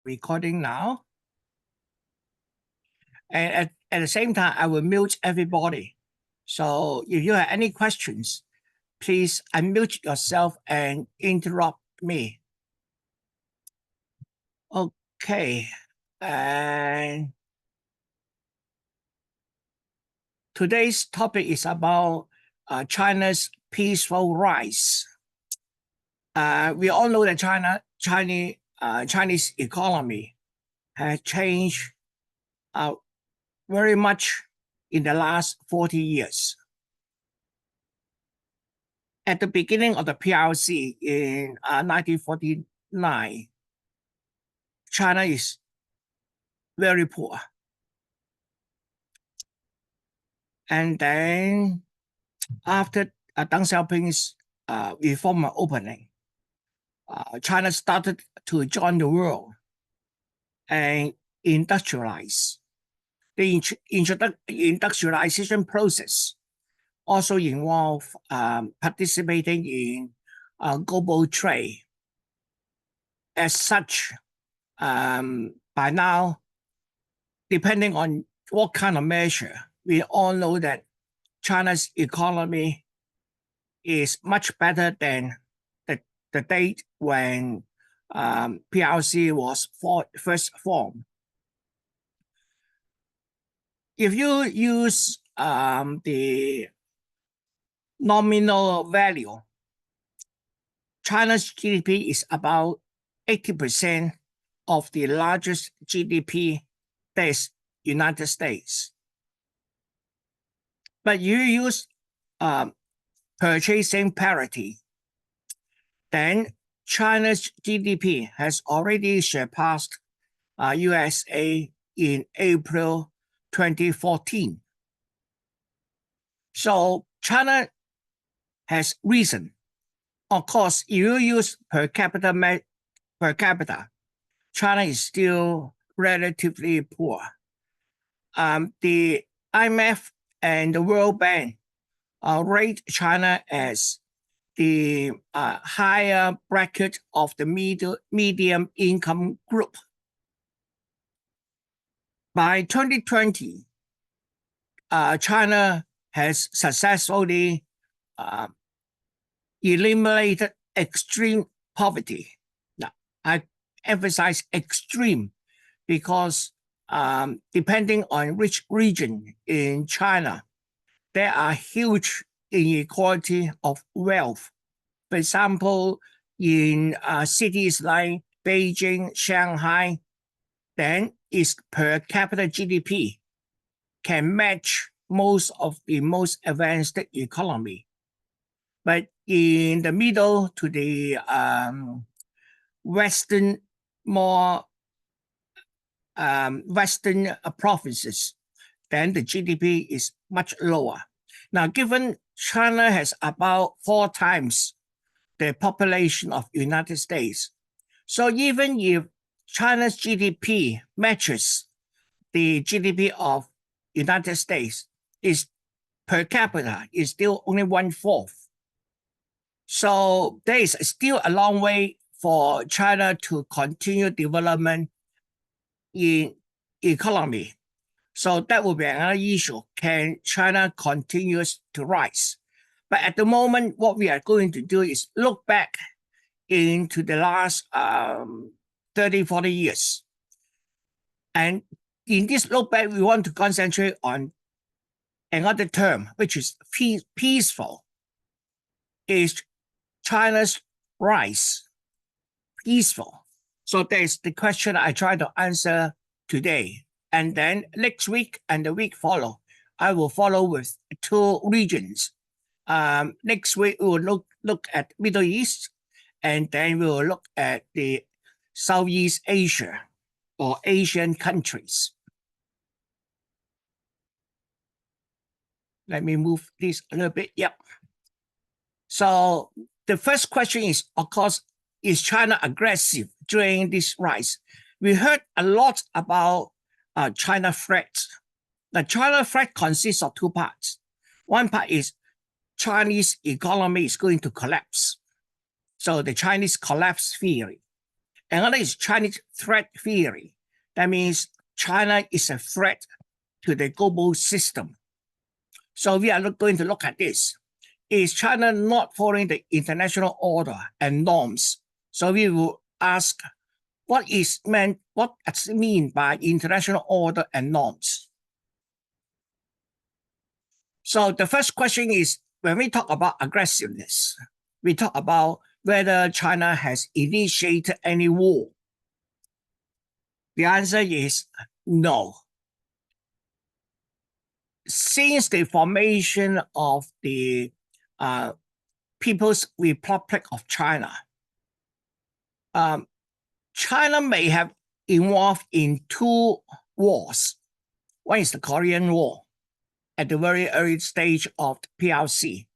recording now. And at the same time, I will mute everybody. So if you have any questions, please unmute yourself and interrupt me. Okay. And today's topic is about China's peaceful rise. We all know that Chinese economy has changed very much in the last 40 years. At the beginning of the PRC in 1949, China is very poor. And then after Deng Xiaoping's reform opening, China started to join the world and industrialize. The industrialization process also involve participating in global trade. As such, by now, depending on what kind of measure, we all know that China's economy is much better than the date when PRC was first formed. If you use the nominal value, China's GDP is about 80% of the largest GDP, that is United States. But you use purchasing parity, then China's GDP has already surpassed USA in April 2014. So China has risen. Of course, if you use per capita, China is still relatively poor. The IMF and the World Bank rate China as the higher bracket of the medium income group. By 2020, China has successfully eliminated extreme poverty. Now, I emphasize extreme because depending on which region in China, there are huge inequality of wealth. For example, in cities like Beijing, Shanghai, then its per capita GDP can match most of the most advanced economy. But in the middle to the Western provinces, then the GDP is much lower. Now, given China has about 4 times the population of United States, so even if China's GDP matches the GDP of United States, is per capita is still only 1/4. So there is still a long way for China to continue development in economy. So that will be another issue. Can China continue to rise? But at the moment, what we are going to do is look back into the last 30, 40 years. And in this look back, we want to concentrate on another term, which is peaceful. Is China's rise peaceful? So there's the question I try to answer today. And then next week and the week follow, I will follow with 2 regions. Next week, we will look at Middle East, and then we will look at the Southeast Asia or Asian countries. Let me move this a little bit. Yep. So the first question is, of course, is China aggressive during this rise? We heard a lot about China threat. The China threat consists of 2 parts. One part is Chinese economy is going to collapse. So the Chinese collapse theory. Another is Chinese threat theory. That means China is a threat to the global system. So we are going to look at this. Is China not following the international order and norms? So we will ask, what does it mean by international order and norms? So the first question is, when we talk about aggressiveness, we talk about whether China has initiated any war. The answer is no. Since the formation of the People's Republic of China, China may have involved in 2 wars. One is the Korean War at the very early stage of the PRC.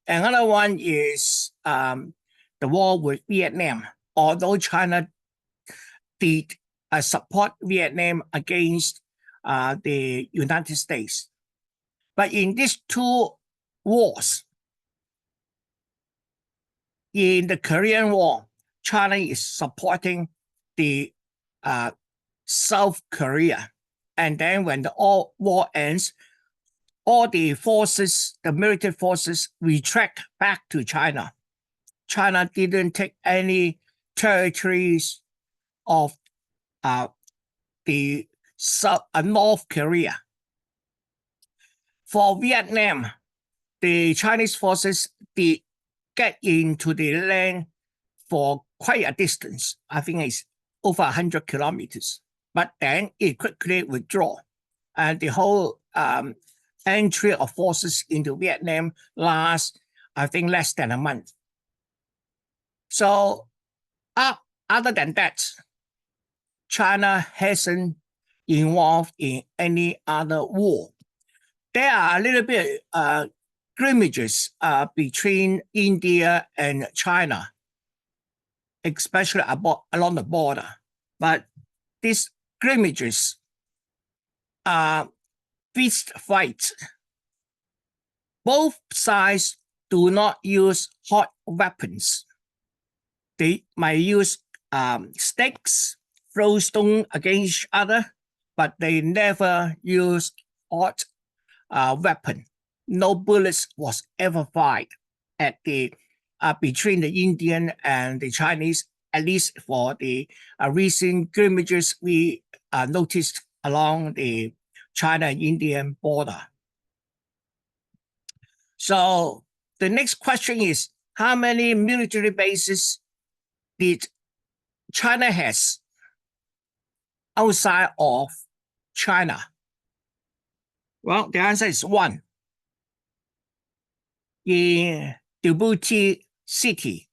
Another one is the war with Vietnam, although China did support Vietnam against the United States. But in these 2 wars, in the Korean War, China is supporting the South Korea. And then when the war ends, all the forces, the military forces, retract back to China. China didn't take any territories of the North Korea. For Vietnam, the Chinese forces did get into the land for quite a distance. I think it's over 100 kilometers. But then it quickly withdrew. And the whole entry of forces into Vietnam lasts, I think, less than a month. So other than that, China hasn't involved in any other war. There are a little bit skirmishes between India and China, especially along the border. But these skirmishes are fist fights. Both sides do not use hot weapons. They might use sticks, throw stones against each other, but they never use hot weapon. No bullets was ever fired at the between the Indian and the Chinese, at least for the recent skirmishes we noticed along the China-Indian border. So the next question is, how many military bases did China has outside of China? Well, the answer is 1. In Djibouti City.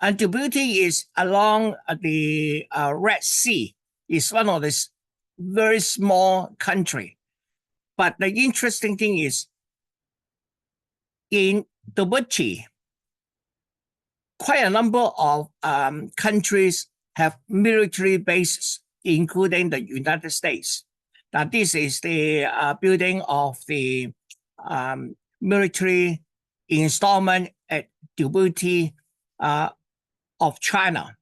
And Djibouti is along the Red Sea. It's one of the very small country. But the interesting thing is, in Djibouti, quite a number of countries have military bases, including the United States. Now, this is the building of the military installment at Djibouti of China.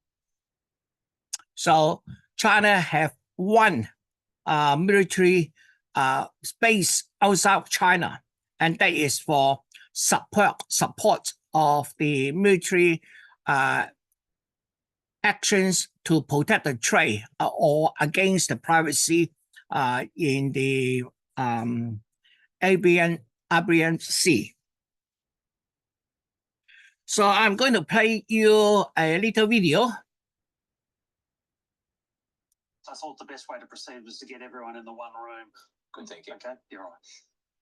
So China have 1 military space outside of China, and that is for support of the military actions to protect the trade or against the privacy in the Arabian Sea. So I'm going to play you a little video. I thought the best way to proceed was to get everyone in the one room. Good thinking. Okay, you're right.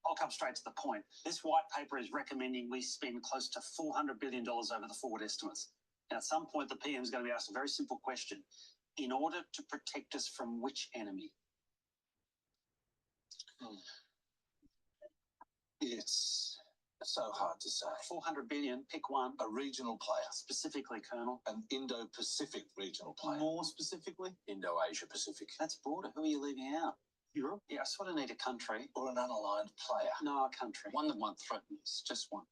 I'll come straight to the point. This white paper is recommending we spend close to $400 billion over the forward estimates. Now, at some point, the PM is going to be asked a very simple question. In order to protect us from which enemy? It's so hard to say. 400 billion, pick one. A regional player. Specifically, Colonel. An Indo-Pacific regional player. More specifically? Indo-Asia Pacific. That's broader. Who are you leaving out? Europe? Yeah, I sort of need a country. Or an unaligned player. No, a country. One that won't threaten us. Just one.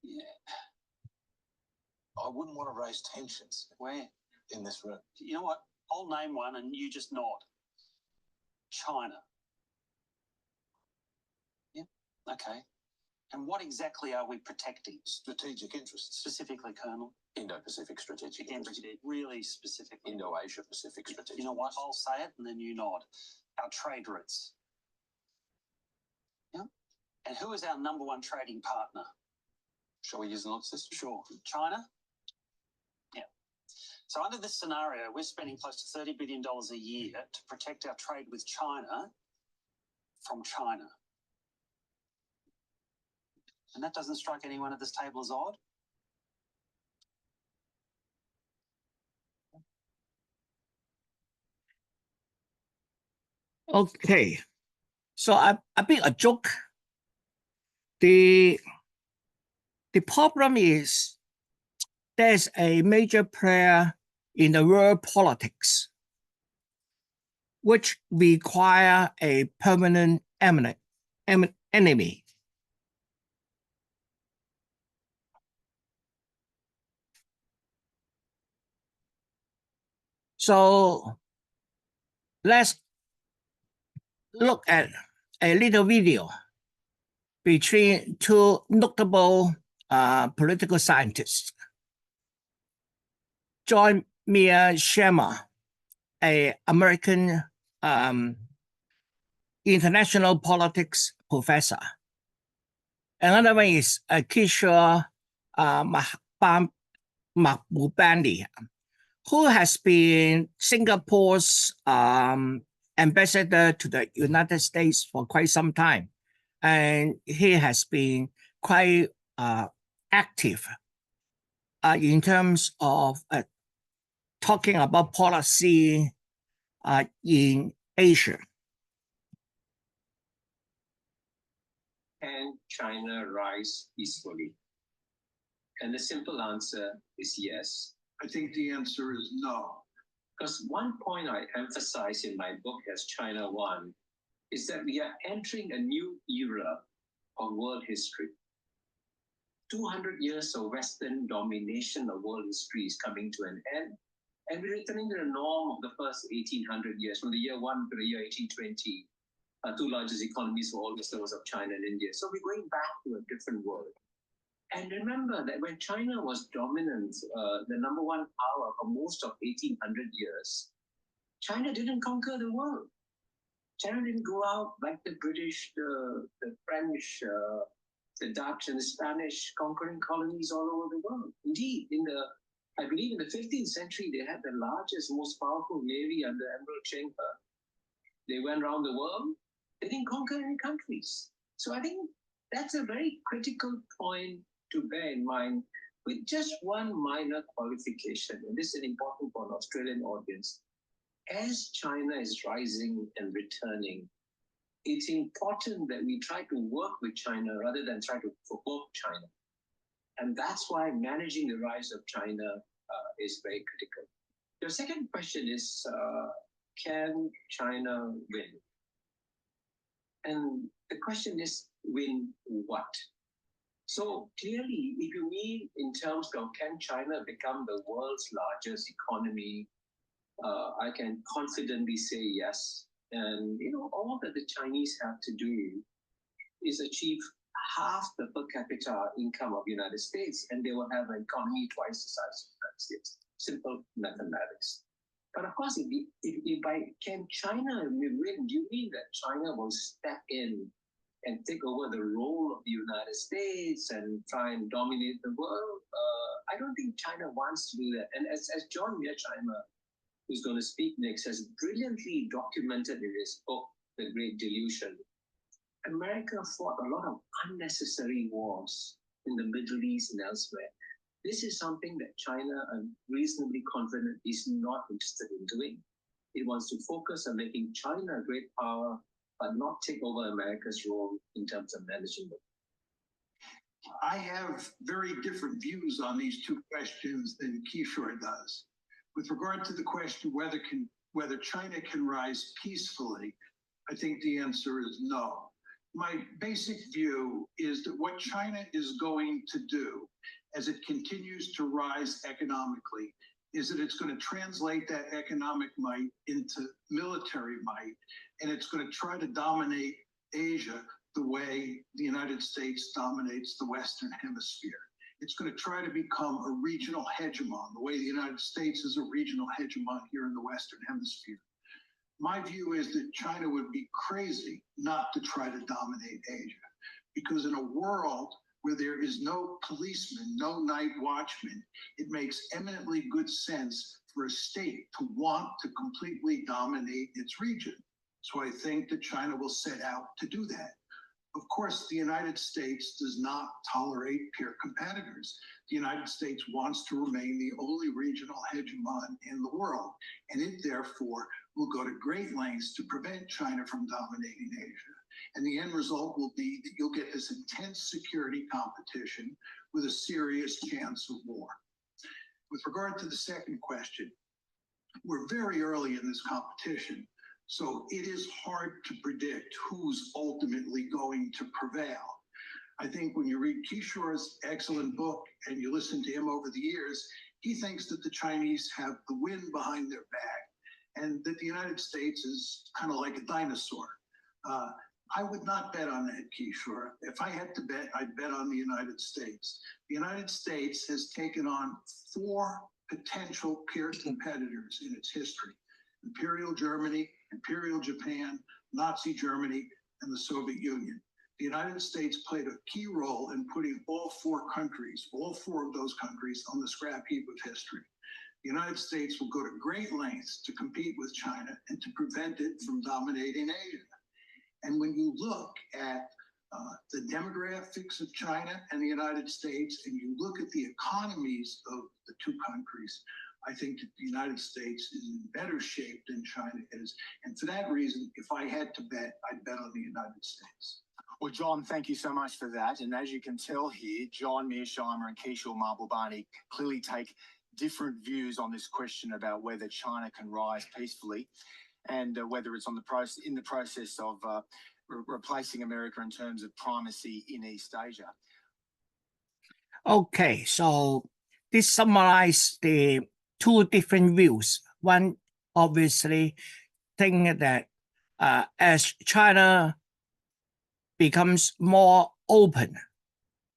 Yeah. I wouldn't want to raise tensions Where? in this room. You know what? I'll name one and you just nod. China. Yep. Okay. And what exactly are we protecting? Strategic interests. Specifically, Colonel? Indo-Pacific strategic Again, interests. really specifically. Indo-Asia Pacific strategic You know what? interests. I'll say it and then you nod. Our trade routes. Yeah. And who is our number one trading partner? Shall we use the nod system? Sure. China? Yeah. So under this scenario, we're spending close to $30 billion a year to protect our trade with China from China. And that doesn't strike anyone at this table as odd? Okay. So a bit a joke. The problem is there's a major player in the world politics which require a permanent enemy. So let's look at a little video between two notable political scientists. John Mearsheimer, an American international politics professor. Another one is Kishore Mahbubani, who has been Singapore's ambassador to the United States for quite some time. And he has been quite active in terms of talking about policy in Asia. Can China rise peacefully? And the simple answer is yes. I think the answer is no. Because one point I emphasize in my book, As China Won, is that we are entering a new era of world history. 200 years of Western domination of world history is coming to an end, and we're returning to the norm of the first 1800 years, from the year 1 to the year 1820. Two largest economies were always those of China and India. So we're going back to a different world. And remember that when China was dominant, the number one power for most of 1800 years, China didn't conquer the world. China didn't go out like the British, the French, the Dutch, and the Spanish conquering colonies all over the world. Indeed, I believe in the 15th century, they had the largest, most powerful navy under Admiral Cheng He. They went around the world. They didn't conquer any countries. So I think that's a very critical point to bear in mind, with just one minor qualification, and this is an important for an Australian audience. As China is rising and returning, it's important that we try to work with China rather than try to provoke China. And that's why managing the rise of China is very critical. Your second question is, can China win? And the question is, win what? So clearly, if you mean in terms of can China become the world's largest economy, I can confidently say yes. And all that the Chinese have to do is achieve half the per capita income of the United States, and they will have an economy twice the size of the United States. Simple mathematics. But of course, can China win? Do you mean that China will step in and take over the role of the United States and try and dominate the world? I don't think China wants to do that. And as John Mearsheimer, who's going to speak next, has brilliantly documented in his book, The Great Delusion, America fought a lot of unnecessary wars in the Middle East and elsewhere. This is something that China, I'm reasonably confident, is not interested in doing. It wants to focus on making China a great power, but not take over America's role in terms of managing them. I have very different views on these two questions than Kishore does. With regard to the question whether China can rise peacefully, I think the answer is no. My basic view is that what China is going to do, as it continues to rise economically is that it's going to translate that economic might into military might, and it's going to try to dominate Asia the way the United States dominates the Western Hemisphere. It's going to try to become a regional hegemon, the way the United States is a regional hegemon here in the Western Hemisphere. My view is that China would be crazy not to try to dominate Asia, because in a world where there is no policeman, no night watchman, it makes eminently good sense for a state to want to completely dominate its region. So I think that China will set out to do that. Of course, the United States does not tolerate peer competitors. The United States wants to remain the only regional hegemon in the world, and it therefore will go to great lengths to prevent China from dominating Asia. And the end result will be that you'll get this intense security competition with a serious chance of war. With regard to the second question, we're very early in this competition, so it is hard to predict who's ultimately going to prevail. I think when you read Kishore's excellent book and you listen to him over the years, he thinks that the Chinese have the wind behind their back and that the United States is kind of like a dinosaur. I would not bet on that, Kishore. If I had to bet, I'd bet on the United States. The United States has taken on 4 potential peer competitors in its history: Imperial Germany, Imperial Japan, Nazi Germany, and the Soviet Union. The United States played a key role in putting all 4 of those countries on the scrap heap of history. The United States will go to great lengths to compete with China and to prevent it from dominating Asia. And when you look at the demographics of China and the United States, and you look at the economies of the 2 countries, I think that the United States is in better shape than China is. And for that reason, if I had to bet, I'd bet on the United States. Well, John, thank you so much for that. And as you can tell here, John Mearsheimer and Kishore Mahbubani clearly take different views on this question about whether China can rise peacefully and whether it's in the process of replacing America in terms of primacy in East Asia. Okay, so this summarizes the 2 different views. One, obviously, think that as China becomes more open,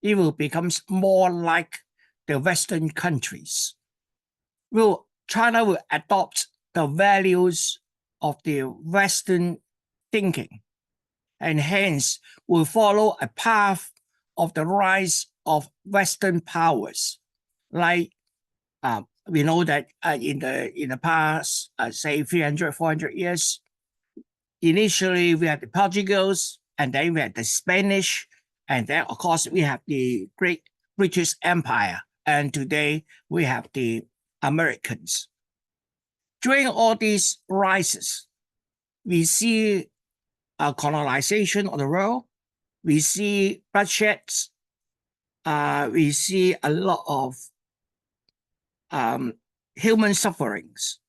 it will become more like the Western countries. China will adopt the values of the Western thinking, and hence will follow a path of the rise of Western powers. Like we know that in the past, say 300, 400 years, initially we had the Portuguese, and then we had the Spanish, and then of course we have the great British Empire, and today we have the Americans. During all these rises, we see a colonization of the world, we see bloodshed, we see a lot of human sufferings.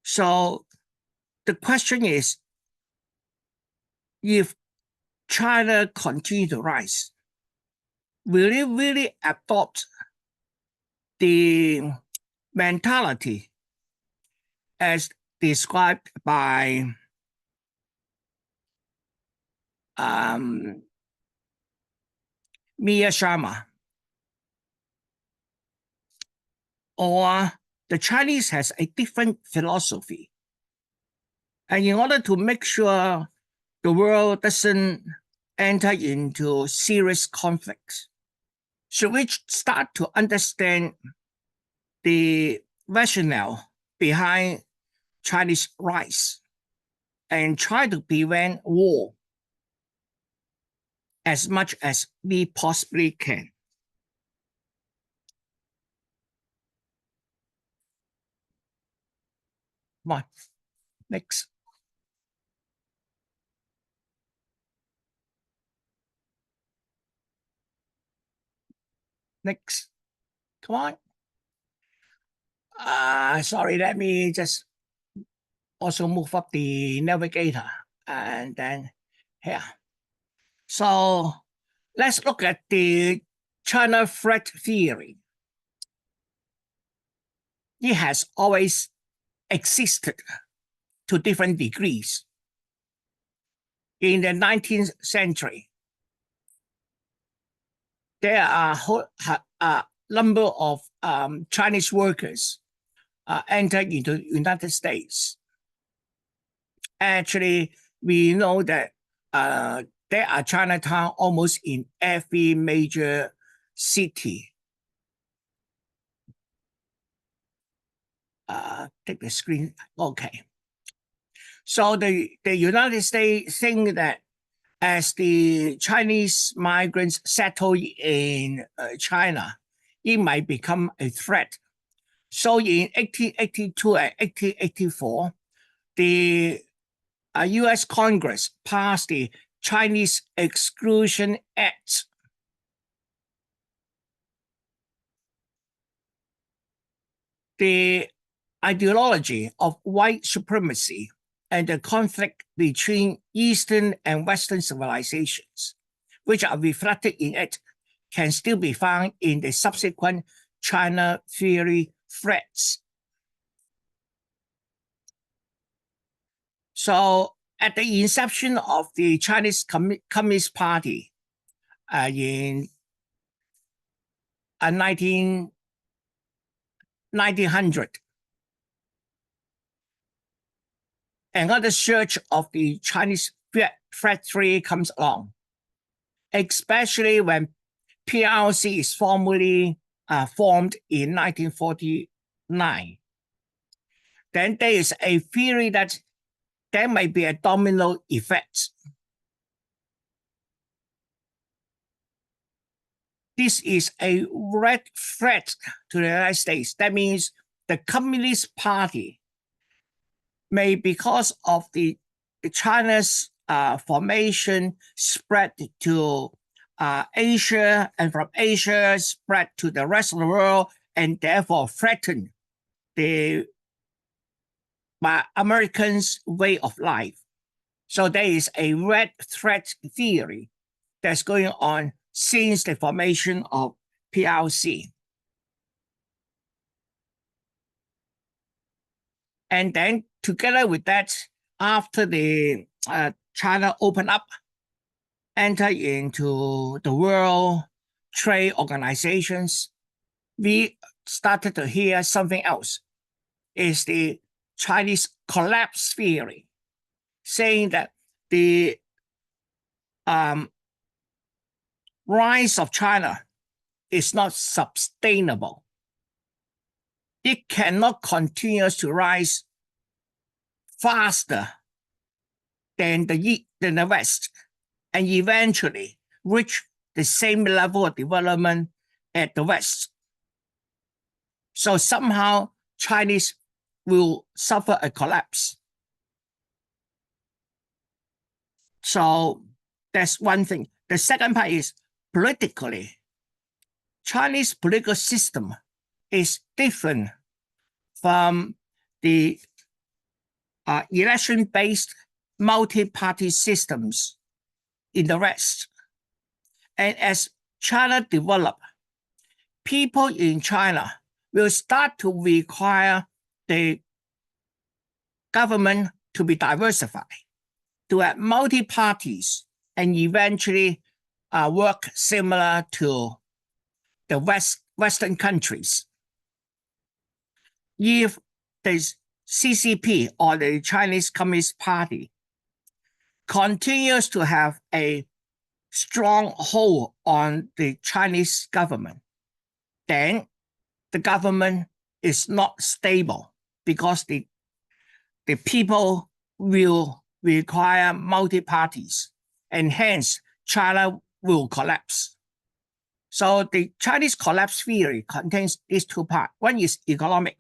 So the question is, if China continue to rise, will it really adopt the mentality as described by Mearsheimer? Or the Chinese has a different philosophy? And in order to make sure the world doesn't enter into serious conflicts, should we start to understand the rationale behind Chinese rise and try to prevent war as much as we possibly can? Come on, next. Next, come on. Sorry, let me just also move up the navigator and then here. So Let's look at the China threat theory. It has always existed to different degrees. In the 19th century, there are a number of Chinese workers entered into the United States. Actually, we know that there are Chinatown almost in every major city. Take the screen. Okay. So the United States think that as the Chinese migrants settle in China, it might become a threat. So in 1882 and 1884, the U.S. Congress passed the Chinese Exclusion Act. The ideology of white supremacy and the conflict between Eastern and Western civilizations, which are reflected in it, can still be found in the subsequent China theory threats. So at the inception of the Chinese Communist Party in 1900, another surge of the Chinese threat theory comes along, especially when PRC is formally formed in 1949. Then there is a theory that there might be a domino effect. This is a red threat to the United States. That means the Communist Party may, because of the China's formation, spread to Asia, and from Asia spread to the rest of the world, and therefore threaten the Americans' way of life. So there is a red threat theory that's going on since the formation of PRC. And then together with that, after the China opened up, entered into the World Trade Organizations, we started to hear something else. It's the Chinese collapse theory, saying that the rise of China is not sustainable. It cannot continue to rise faster than the West and eventually reach the same level of development at the West. So somehow Chinese will suffer a collapse. So that's one thing. The second part is politically. Chinese political system is different from the election-based multi-party systems in the West. And as China develops, people in China will start to require the government to be diversified, to have multi-parties, and eventually work similar to the Western countries. If the CCP, or the Chinese Communist Party, continues to have a strong hold on the Chinese government, then the government is not stable because the people will require multi-parties, and hence China will collapse. So the Chinese collapse theory contains these two parts. One is economic,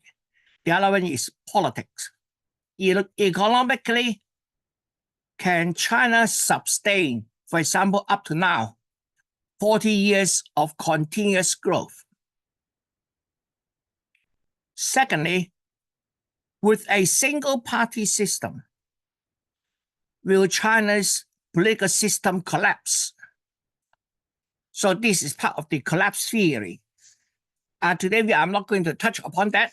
the other one is politics. Economically, can China sustain, for example, up to now, 40 years of continuous growth? Secondly, with a single party system, will China's political system collapse? So this is part of the collapse theory. Today, I'm not going to touch upon that.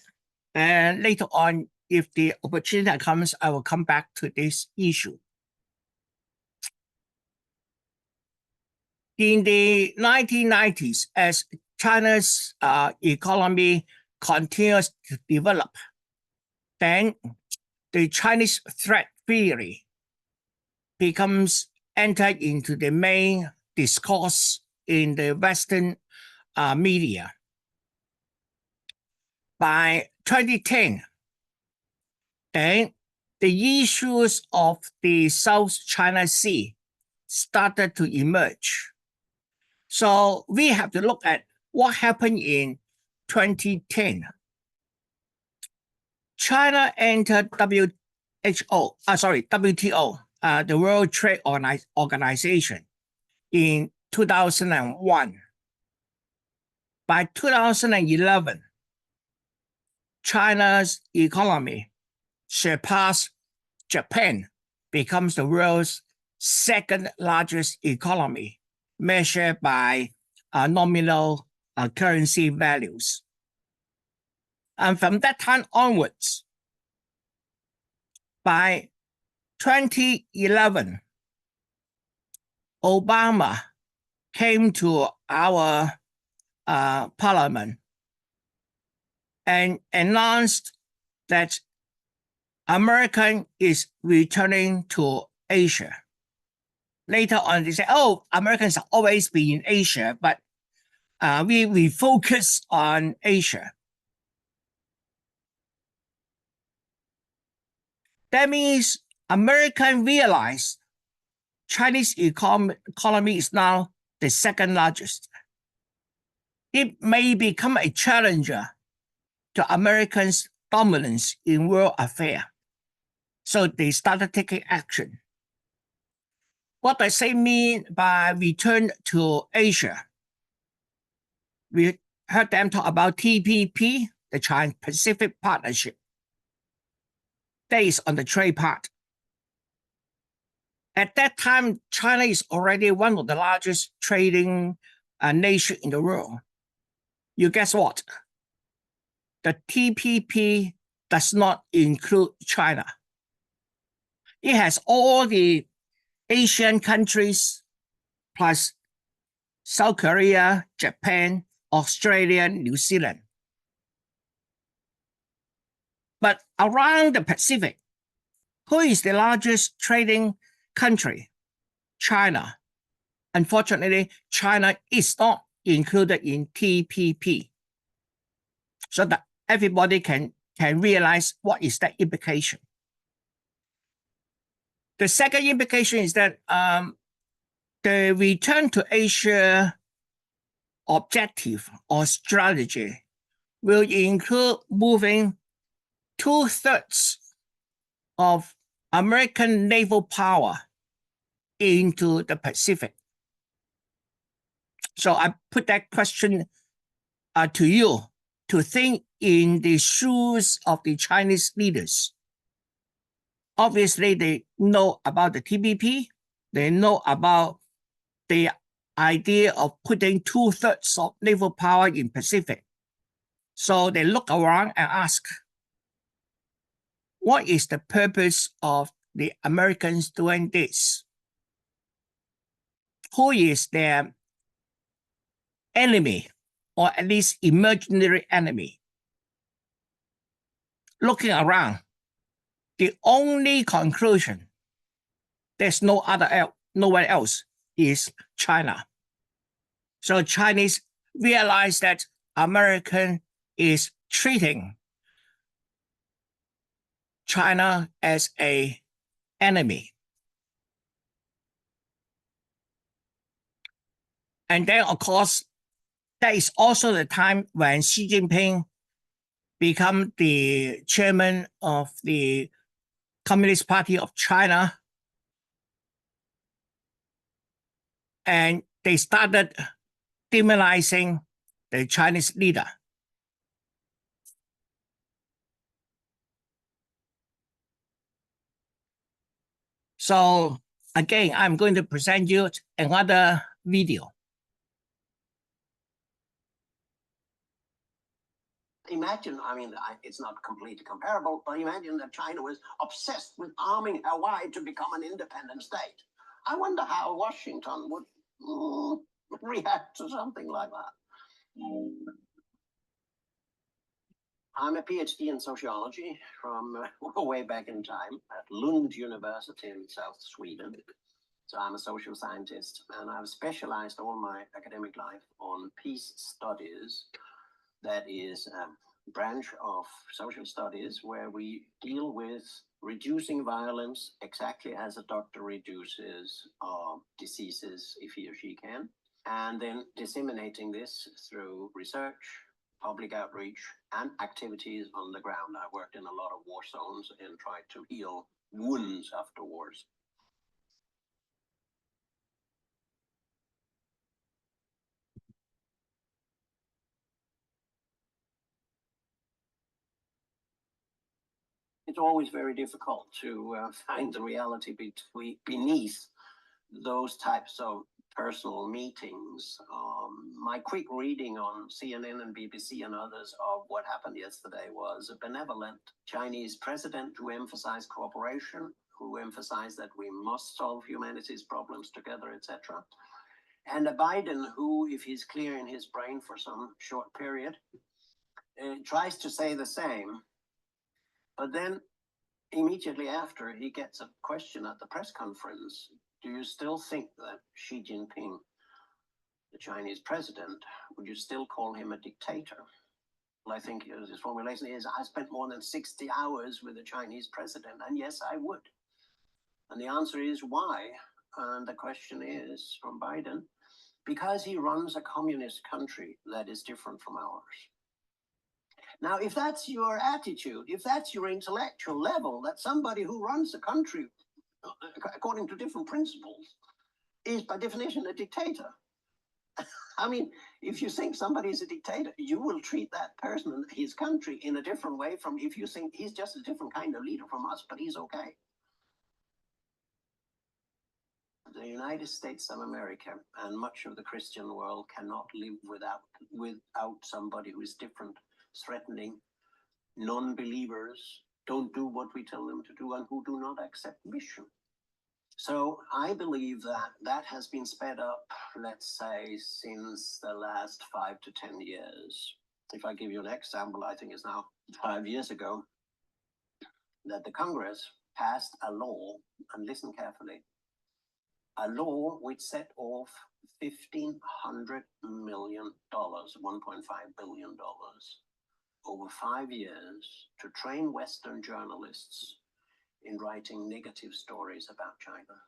And later on, if the opportunity comes, I will come back to this issue. In the 1990s, as China's economy continues to develop, then the Chinese threat theory becomes entered into the main discourse in the Western media. By 2010, then the issues of the South China Sea started to emerge. So we have to look at what happened in 2010. China entered WTO, the World Trade Organization, in 2001. By 2011, China's economy surpassed Japan, becomes the world's second largest economy, measured by nominal currency values. And from that time onwards, by 2011, Obama came to our parliament and announced that America is returning to Asia. Later on, they say, oh, Americans have always been in Asia, but we focus on Asia. That means Americans realize Chinese economy is now the second largest. It may become a challenger to Americans' dominance in world affairs. So they started taking action. What does it mean by return to Asia? We heard them talk about TPP, the Trans-Pacific Partnership. That is on the trade part. At that time, China is already one of the largest trading nations in the world. You guess what? The TPP does not include China. It has all the Asian countries plus South Korea, Japan, Australia, New Zealand. But around the Pacific, who is the largest trading country? China. Unfortunately, China is not included in TPP. So that everybody can realize what is that implication. The second implication is that the return to Asia objective or strategy will include moving 2/3 of American naval power into the Pacific. So I put that question to you to think in the shoes of the Chinese leaders. Obviously, they know about the TPP. They know about the idea of putting 2/3 of naval power in Pacific. So they look around and ask, what is the purpose of the Americans doing this? Who is their enemy, or at least imaginary enemy? Looking around, the only conclusion, there's nowhere else, is China. So Chinese realize that American is treating China as an enemy. And then, of course, that is also the time when Xi Jinping became the chairman of the Communist Party of China. And they started demonizing the Chinese leader. So again, I'm going to present you another video. Imagine, it's not completely comparable, but imagine that China was obsessed with arming Hawaii to become an independent state. I wonder how Washington would react to something like that. I'm a PhD in sociology from way back in time at Lund University in South Sweden. So I'm a social scientist, and I've specialized all my academic life on peace studies. That is a branch of social studies where we deal with reducing violence exactly as a doctor reduces diseases if he or she can, and then disseminating this through research, public outreach, and activities on the ground. I worked in a lot of war zones and tried to heal wounds after wars. It's always very difficult to find the reality beneath those types of personal meetings. My quick reading on CNN and BBC and others of what happened yesterday was a benevolent Chinese president who emphasized cooperation, who emphasized that we must solve humanity's problems together, etc. And a Biden who, if he's clear in his brain for some short period, tries to say the same. But then immediately after, he gets a question at the press conference. Do you still think that Xi Jinping, the Chinese president, would you still call him a dictator? Well, I think his formulation is, I spent more than 60 hours with the Chinese president, and yes, I would. And the answer is why? And the question is from Biden, because he runs a communist country that is different from ours. Now, if that's your attitude, if that's your intellectual level, that somebody who runs a country according to different principles is by definition a dictator. I mean, if you think somebody is a dictator, you will treat that person and his country in a different way from if you think he's just a different kind of leader from us, but he's okay. The United States of America and much of the Christian world cannot live without somebody who is different, threatening. Non-believers don't do what we tell them to do and who do not accept mission. So I believe that has been sped up, let's say, since the last 5 to 10 years. If I give you an example, I think it's now 5 years ago that the Congress passed a law, and listen carefully, a law which set off $1,500 million, $1.5 billion, over 5 years to train Western journalists in writing negative stories about China.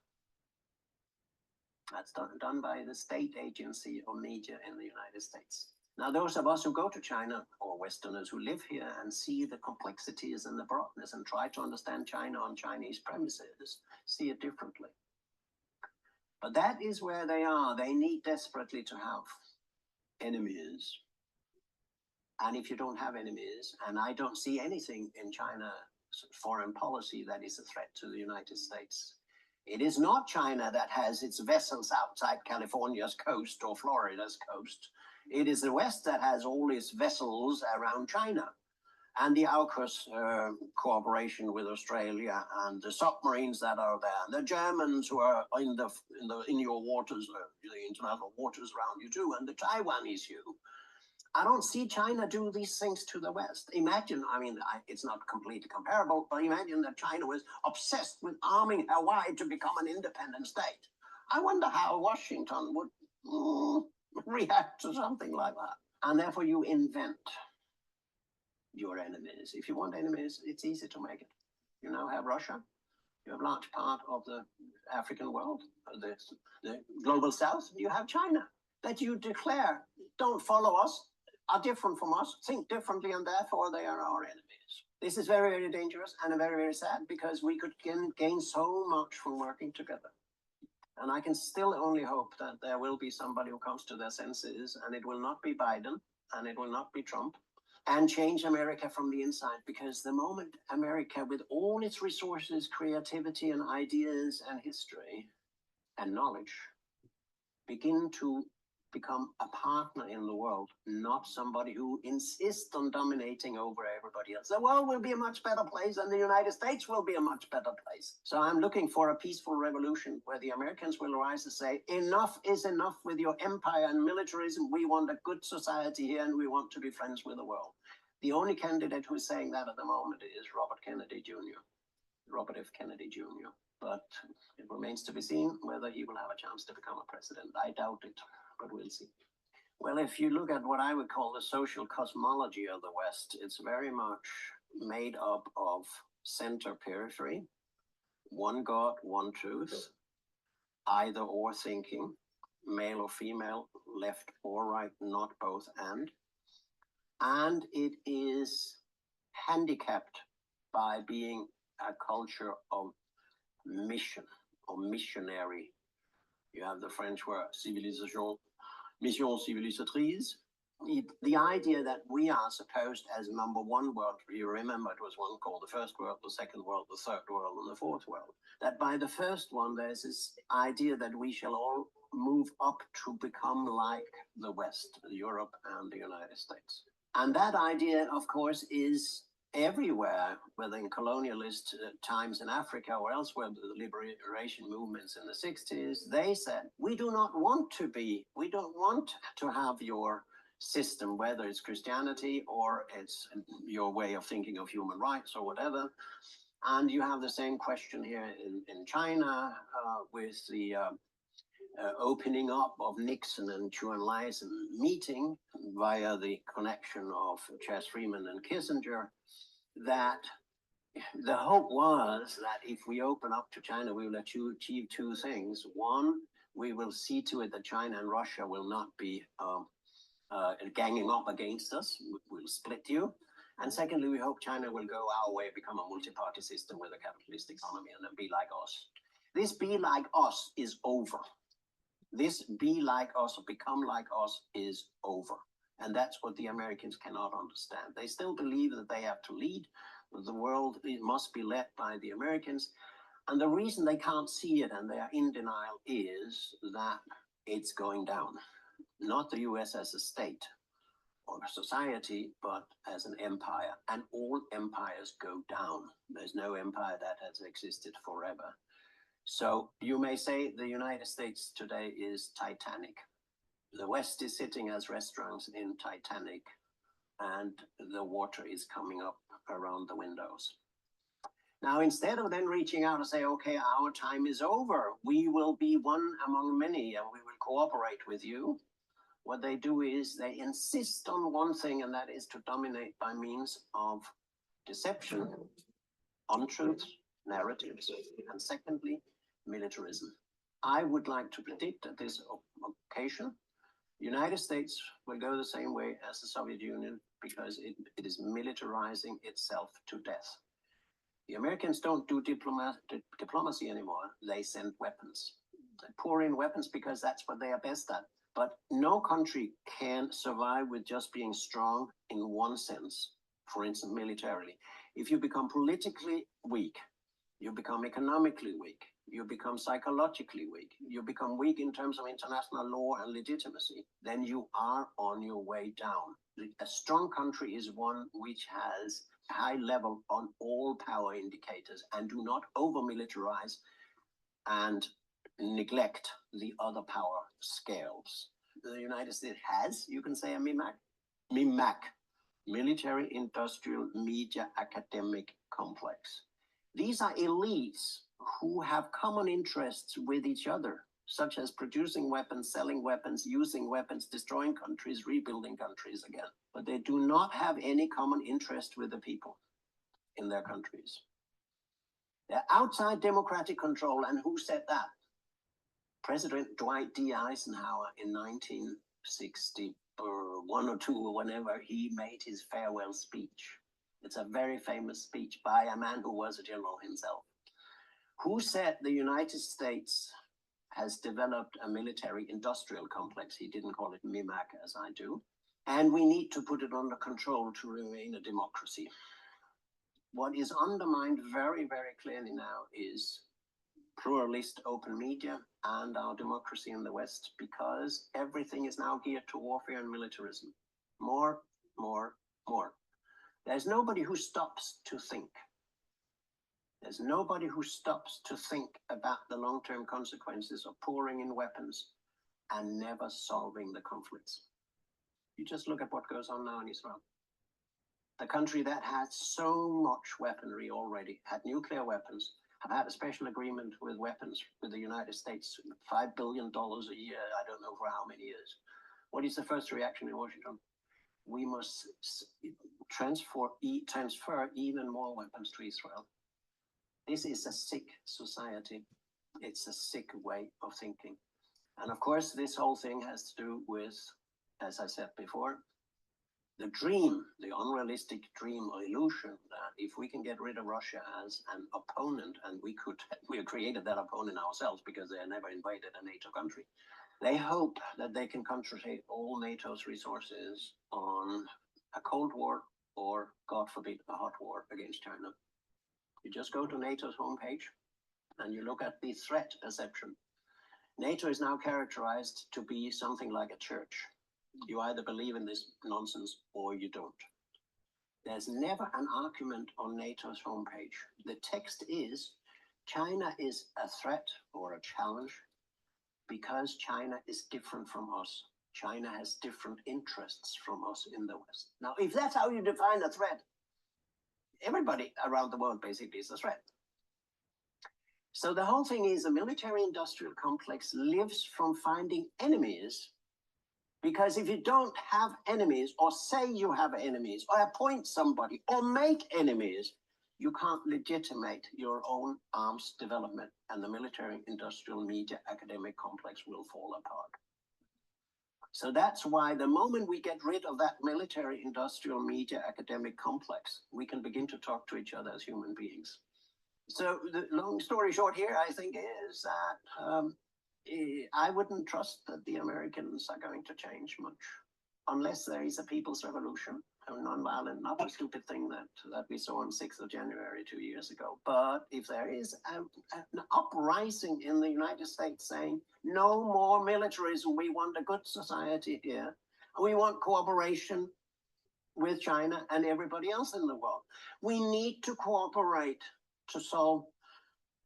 That's done by the state agency of media in the United States. Now, those of us who go to China, or Westerners who live here and see the complexities and the broadness and try to understand China on Chinese premises, see it differently. But that is where they are. They need desperately to have enemies. And if you don't have enemies, and I don't see anything in China's foreign policy that is a threat to the United States. It is not China that has its vessels outside California's coast or Florida's coast. It is the West that has all its vessels around China. And the AUKUS cooperation with Australia and the submarines that are there, the Germans who are in your waters, the international waters around you too, and the Taiwan issue. I don't see China do these things to the West. Imagine, it's not completely comparable, but imagine that China was obsessed with arming Hawaii to become an independent state. I wonder how Washington would react to something like that. And therefore you invent your enemies. If you want enemies, it's easy to make it. You now have Russia. You have a large part of the African world, the global south. You have China that you declare don't follow us, are different from us, think differently, and therefore they are our enemies. This is very, very dangerous and very, very sad because we could gain so much from working together. And I can still only hope that there will be somebody who comes to their senses, and it will not be Biden, and it will not be Trump, and change America from the inside. Because the moment America, with all its resources, creativity, and ideas, and history, and knowledge, begin to become a partner in the world, not somebody who insists on dominating over everybody else. The world will be a much better place and the United States will be a much better place. So I'm looking for a peaceful revolution where the Americans will rise and say, enough is enough with your empire and militarism. We want a good society here and we want to be friends with the world. The only candidate who is saying that at the moment is Robert Kennedy Jr., Robert F. Kennedy Jr. But it remains to be seen whether he will have a chance to become a president. I doubt it, but we'll see. Well, if you look at what I would call the social cosmology of the West, it's very much made up of center periphery, one God, one truth, either or thinking, male or female, left or right, not both and it is handicapped by being a culture of mission or missionary. You have the French word civilisation, mission civilisatrice. The idea that we are supposed as number one world, you remember it was one called the first world, the second world, the third world, and the fourth world. That by the first one, there's this idea that we shall all move up to become like the West, Europe and the United States. And that idea, of course, is everywhere, whether in colonialist times in Africa or elsewhere, the liberation movements in the 60s, they said, we don't want to have your system, whether it's Christianity or it's your way of thinking of human rights or whatever. And you have the same question here in China with the opening up of Nixon and Chu Enlai's meeting via the connection of Chas Freeman and Kissinger, that the hope was that if we open up to China, we will achieve two things. One, we will see to it that China and Russia will not be ganging up against us. We'll split you. And secondly, we hope China will go our way, become a multi-party system with a capitalist economy and then be like us. This be like us is over. This be like us or become like us is over. And that's what the Americans cannot understand. They still believe that they have to lead. The world must be led by the Americans. And the reason they can't see it and they are in denial is that it's going down. Not the US as a state or a society, but as an empire. And all empires go down. There's no empire that has existed forever. So you may say the United States today is Titanic. The West is sitting as restaurants in Titanic, and the water is coming up around the windows. Now, instead of then reaching out and say, okay, our time is over, we will be one among many and we will cooperate with you, what they do is they insist on one thing, and that is to dominate by means of deception, untruths, narratives, and secondly, militarism. I would like to predict at this occasion, the United States will go the same way as the Soviet Union because it is militarizing itself to death. The Americans don't do diplomacy anymore. They send weapons. They pour in weapons because that's what they are best at. But no country can survive with just being strong in one sense, for instance, militarily. If you become politically weak, you become economically weak, you become psychologically weak, you become weak in terms of international law and legitimacy, then you are on your way down. A strong country is one which has high level on all power indicators and do not over-militarize and neglect the other power scales. The United States has, you can say, a MIMAC, military, industrial, media, academic complex. These are elites who have common interests with each other, such as producing weapons, selling weapons, using weapons, destroying countries, rebuilding countries again. But they do not have any common interest with the people in their countries. They're outside democratic control, and who said that? President Dwight D. Eisenhower in 1961 or 2 or whenever he made his farewell speech. It's a very famous speech by a man who was a general himself, who said the United States has developed a military industrial complex. He didn't call it MIMAC as I do. And we need to put it under control to remain a democracy. What is undermined very, very clearly now is pluralist open media and our democracy in the West, because everything is now geared to warfare and militarism. More, more, more. There's nobody who stops to think. There's nobody who stops to think about the long-term consequences of pouring in weapons and never solving the conflicts. You just look at what goes on now in Israel. The country that had so much weaponry already, had nuclear weapons, have had a special agreement with weapons with the United States, $5 billion a year, I don't know for how many years. What is the first reaction in Washington? We must transfer even more weapons to Israel. This is a sick society. It's a sick way of thinking. And of course, this whole thing has to do with, as I said before, the dream, the unrealistic dream or illusion that if we can get rid of Russia as an opponent, and we have created that opponent ourselves because they have never invaded a NATO country, they hope that they can concentrate all NATO's resources on a Cold War or, God forbid, a hot war against China. You just go to NATO's homepage and you look at the threat perception. NATO is now characterized to be something like a church. You either believe in this nonsense or you don't. There's never an argument on NATO's homepage. The text is, China is a threat or a challenge because China is different from us. China has different interests from us in the West. Now, if that's how you define a threat, everybody around the world basically is a threat. So the whole thing is a military-industrial complex lives from finding enemies, because if you don't have enemies, or say you have enemies, or appoint somebody, or make enemies, you can't legitimate your own arms development, and the military-industrial media academic complex will fall apart. So that's why the moment we get rid of that military-industrial media academic complex, we can begin to talk to each other as human beings. So the long story short here, I think, is that I wouldn't trust that the Americans are going to change much unless there is a people's revolution, a non-violent, not a stupid thing that we saw on 6th of January 2 years ago. But if there is an uprising in the United States saying, no more militarism, we want a good society here, we want cooperation with China and everybody else in the world. We need to cooperate to solve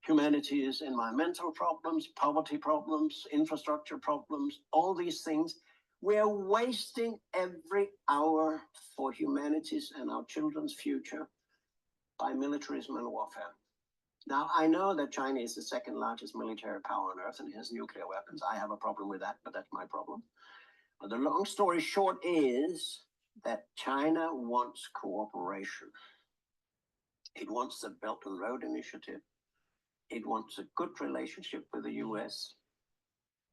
humanity's environmental problems, poverty problems, infrastructure problems, all these things. We're wasting every hour for humanity's and our children's future by militarism and warfare. Now, I know that China is the second largest military power on earth and it has nuclear weapons. I have a problem with that, but that's my problem. But the long story short is that China wants cooperation. It wants the Belt and Road Initiative. It wants a good relationship with the US.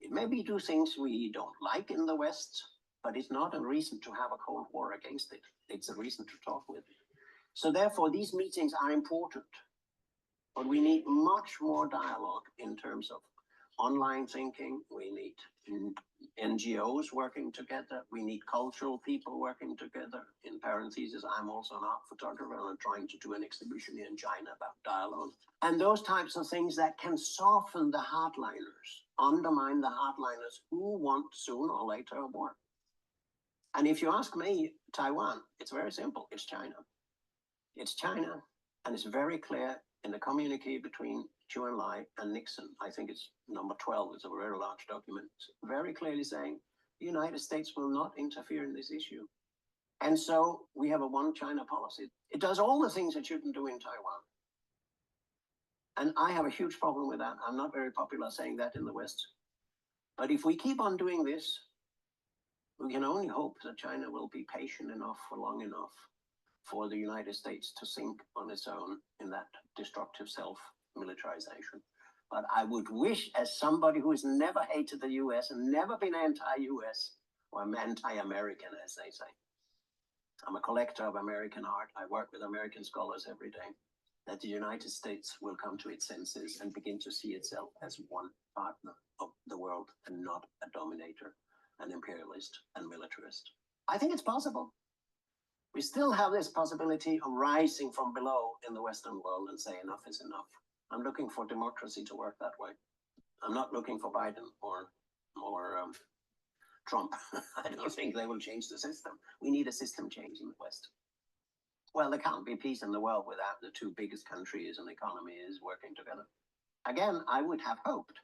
It maybe do things we don't like in the West, but it's not a reason to have a Cold War against it. It's a reason to talk with it. So therefore, these meetings are important, but we need much more dialogue in terms of online thinking. We need NGOs working together. We need cultural people working together. In parentheses, I'm also an art photographer and I'm trying to do an exhibition here in China about dialogue. And those types of things that can soften the hardliners, undermine the hardliners who want sooner or later a war. And if you ask me, Taiwan, it's very simple. It's China. It's China, and it's very clear in the communique between Zhou Enlai and Nixon. I think it's number 12. It's a very large document, very clearly saying the United States will not interfere in this issue. And so we have a one China policy. It does all the things it shouldn't do in Taiwan. And I have a huge problem with that. I'm not very popular saying that in the West. But if we keep on doing this, we can only hope that China will be patient enough for long enough for the United States to sink on its own in that destructive self-militarization. But I would wish, as somebody who has never hated the US and never been anti-US, or anti-American, as they say. I'm a collector of American art. I work with American scholars every day. That the United States will come to its senses and begin to see itself as one partner of the world and not a dominator, an imperialist and militarist. I think it's possible. We still have this possibility of rising from below in the Western world and say enough is enough. I'm looking for democracy to work that way. I'm not looking for Biden or Trump. I don't think they will change the system. We need a system change in the West. Well, there can't be peace in the world without the two biggest countries and economies working together. Again, I would have hoped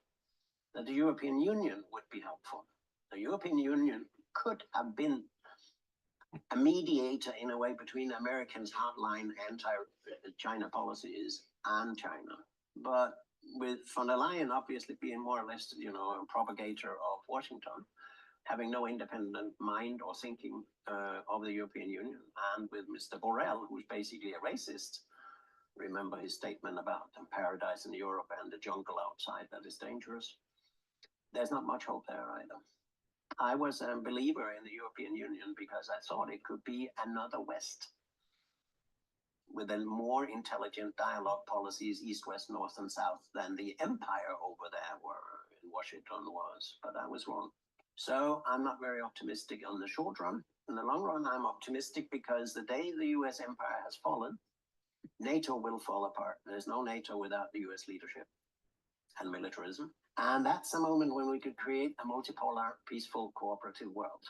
that the European Union would be helpful. The European Union could have been a mediator in a way between Americans' hardline anti-China policies and China. But with von der Leyen obviously being more or less, a propagator of Washington, having no independent mind or thinking of the European Union, and with Mr. Borrell, who's basically a racist. Remember his statement about paradise in Europe and the jungle outside that is dangerous. There's not much hope there either. I was a believer in the European Union because I thought it could be another West with a more intelligent dialogue policies, East, West, North, and South, than the empire over there in Washington was. But I was wrong. So I'm not very optimistic on the short run. In the long run, I'm optimistic because the day the US empire has fallen, NATO will fall apart. There's no NATO without the US leadership and militarism. And that's a moment when we could create a multipolar, peaceful, cooperative world.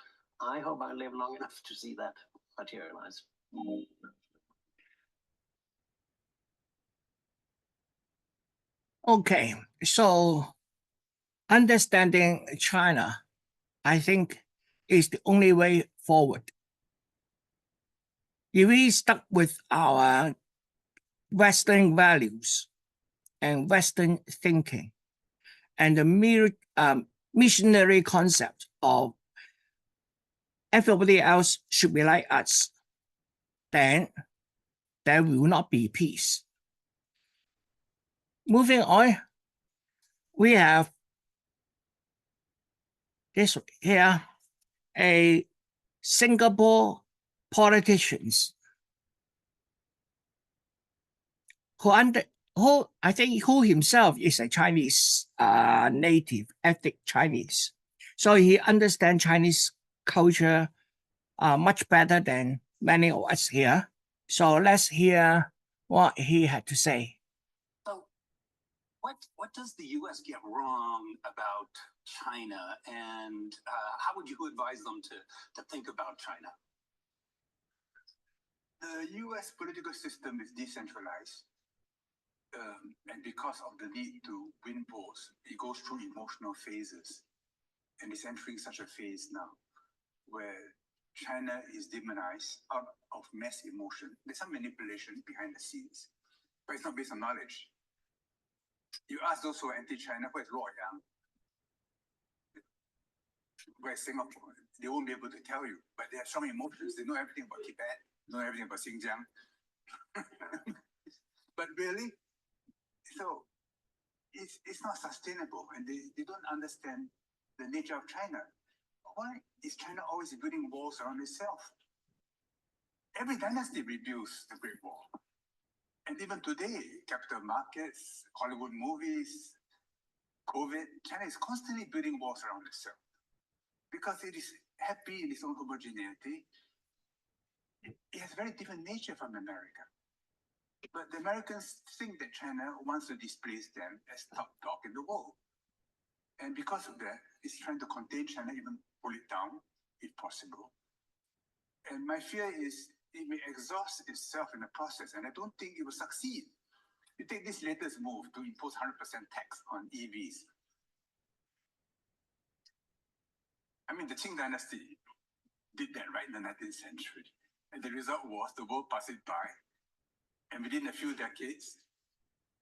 I hope I live long enough to see that materialize. Okay, so understanding China, I think, is the only way forward. If we stuck with our Western values and Western thinking and the missionary concept of everybody else should be like us, then there will not be peace. Moving on, we have this here, a Singapore politicians who I think who himself is a Chinese native, ethnic Chinese. So he understands Chinese culture much better than many of us here. So let's hear what he had to say. So what does the US get wrong about China, and how would you advise them to think about China? The US political system is decentralized. And because of the need to win votes, it goes through emotional phases. And it's entering such a phase now where China is demonized out of mass emotion. There's some manipulation behind the scenes, but it's not based on knowledge. You ask those who are anti-China, where's Luoyang? Where's Singapore? They won't be able to tell you, but they have strong emotions. They know everything about Tibet, know everything about Xinjiang. But really, so it's not sustainable, and they don't understand the nature of China. Why is China always building walls around itself? Every dynasty rebuilds the Great Wall. And even today, capital markets, Hollywood movies, COVID, China is constantly building walls around itself because it is happy in its own homogeneity. It has very different nature from America. But the Americans think that China wants to displace them as top dog in the world. And because of that, it's trying to contain China, even pull it down, if possible. And my fear is it may exhaust itself in the process, and I don't think it will succeed. You take this latest move to impose 100% tax on EVs. I mean, the Qing dynasty did that right in the 19th century. And the result was the world passed it by. And within a few decades,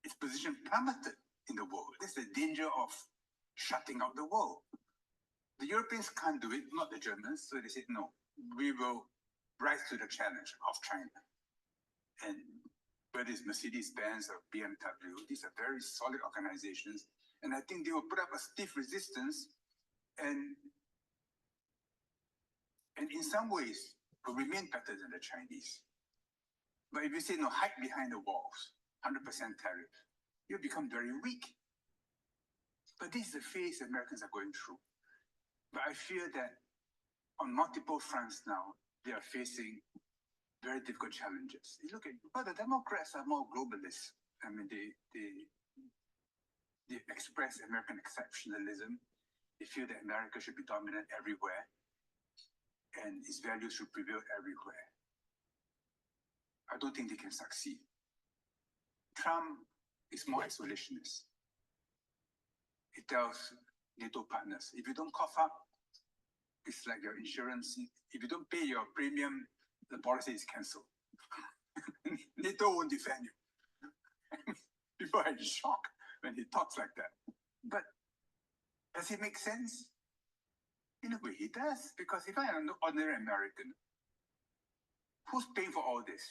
its position plummeted in the world. That's the danger of shutting out the world. The Europeans can't do it, not the Germans. So they said, no, we will rise to the challenge of China. And whether it's Mercedes-Benz or BMW, these are very solid organizations. And I think they will put up a stiff resistance and in some ways will remain better than the Chinese. But if you say, no, hide behind the walls, 100% tariff, you become very weak. But this is the phase Americans are going through. But I fear that on multiple fronts now, they are facing very difficult challenges. You look at, well, the Democrats are more globalists. I mean, they They express American exceptionalism. They feel that America should be dominant everywhere and its values should prevail everywhere. I don't think they can succeed. Trump is more isolationist. He tells NATO partners, if you don't cough up, it's like your insurance. If you don't pay your premium, the policy is cancelled. NATO won't defend you. People are in shock when he talks like that. But does it make sense? In a way, he does. Because if I am an ordinary American, who's paying for all this?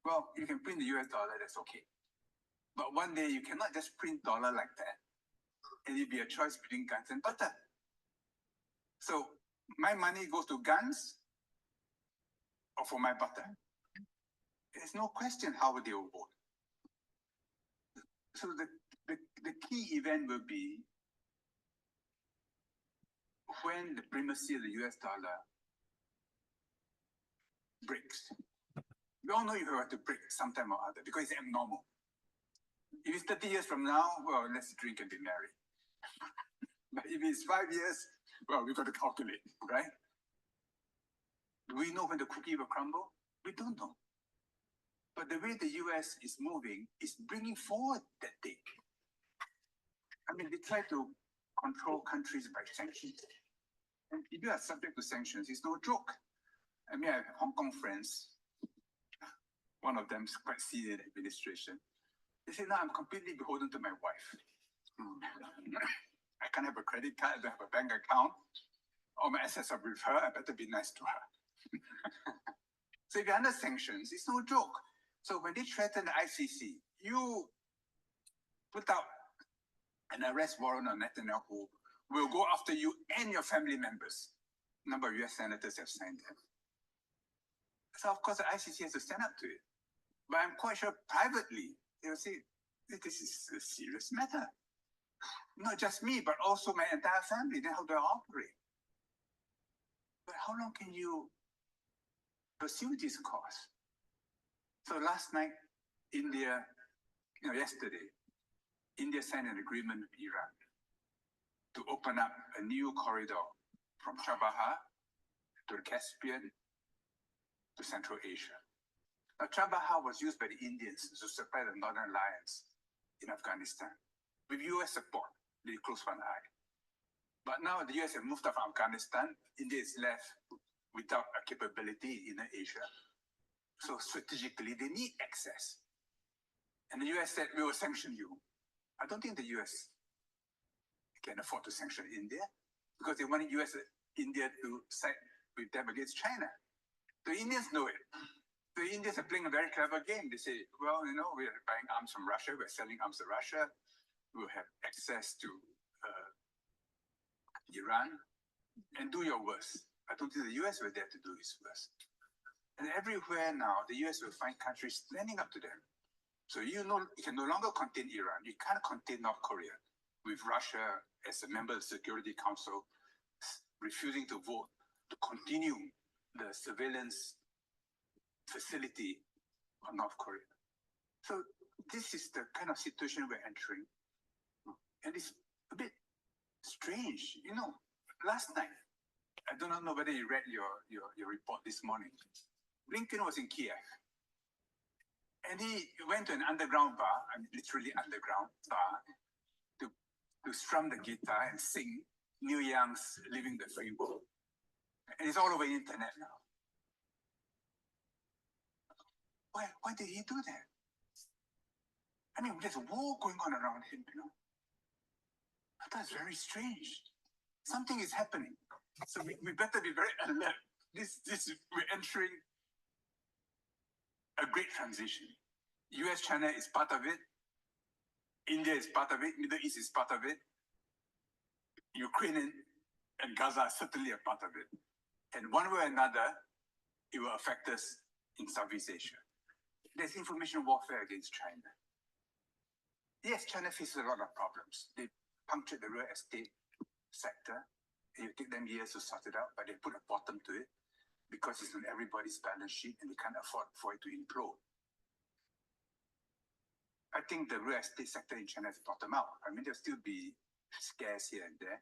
Well, you can print the US dollar, that's okay. But one day you cannot just print dollar like that. And it'll be a choice between guns and butter. So my money goes to guns or for my butter. There's no question how they will vote. So the key event will be when the primacy of the US dollar breaks. We all know you have to break sometime or other because it's abnormal. If it's 30 years from now, well, let's drink and be merry. But if it's 5 years, well, we've got to calculate, right? Do we know when the cookie will crumble? We don't know. But the way the US is moving is bringing forward that date. I mean, they try to control countries by sanctions. And if you are subject to sanctions, it's no joke. I mean, I have Hong Kong friends. One of them is quite senior in the administration. They say, no, I'm completely beholden to my wife. I can't have a credit card, I don't have a bank account. All my assets are with her, I better be nice to her. So if you're under sanctions, it's no joke. So when they threaten the ICC, you put out an arrest warrant on Netanyahu, will go after you and your family members. A number of US senators have signed that. So of course the ICC has to stand up to it. But I'm quite sure privately, they'll say, this is a serious matter. Not just me, but also my entire family. Then how do I operate? But how long can you pursue this cause? So last night, India, yesterday, India signed an agreement with Iran to open up a new corridor from Chabahar to the Caspian to Central Asia. Now, Chabahar was used by the Indians to supply the Northern Alliance in Afghanistan. With US support, they closed one eye. But now the US have moved out from Afghanistan, India is left without a capability in Asia. So strategically, they need access. And the US said, we will sanction you. I don't think the US can afford to sanction India because they wanted India to side with them against China. The Indians know it. The Indians are playing a very clever game. They say, well, we're buying arms from Russia, we're selling arms to Russia, we'll have access to Iran, and do your worst. I don't think the US were there to do its worst. And everywhere now, the US will find countries standing up to them. So you can no longer contain Iran. You can't contain North Korea with Russia as a member of the Security Council refusing to vote to continue the surveillance facility on North Korea. So this is the kind of situation we're entering. And it's a bit strange. Last night, I do not know whether you read your report this morning. Blinken was in Kiev. And he went to an underground bar, literally underground bar, to strum the guitar and sing Neil Young's Living the Free World. And it's all over the internet now. Why did he do that? I mean, there's a war going on around him, That's very strange. Something is happening. So we better be very alert. We're entering a great transition. US-China is part of it. India is part of it. Middle East is part of it. Ukraine and Gaza are certainly a part of it. And one way or another, it will affect us in Southeast Asia. There's information warfare against China. Yes, China faces a lot of problems. They punctured the real estate sector. It will take them years to sort it out, but they put a bottom to it because it's on everybody's balance sheet and they can't afford for it to implode. I think the real estate sector in China has bottomed out. I mean, there'll still be scares here and there,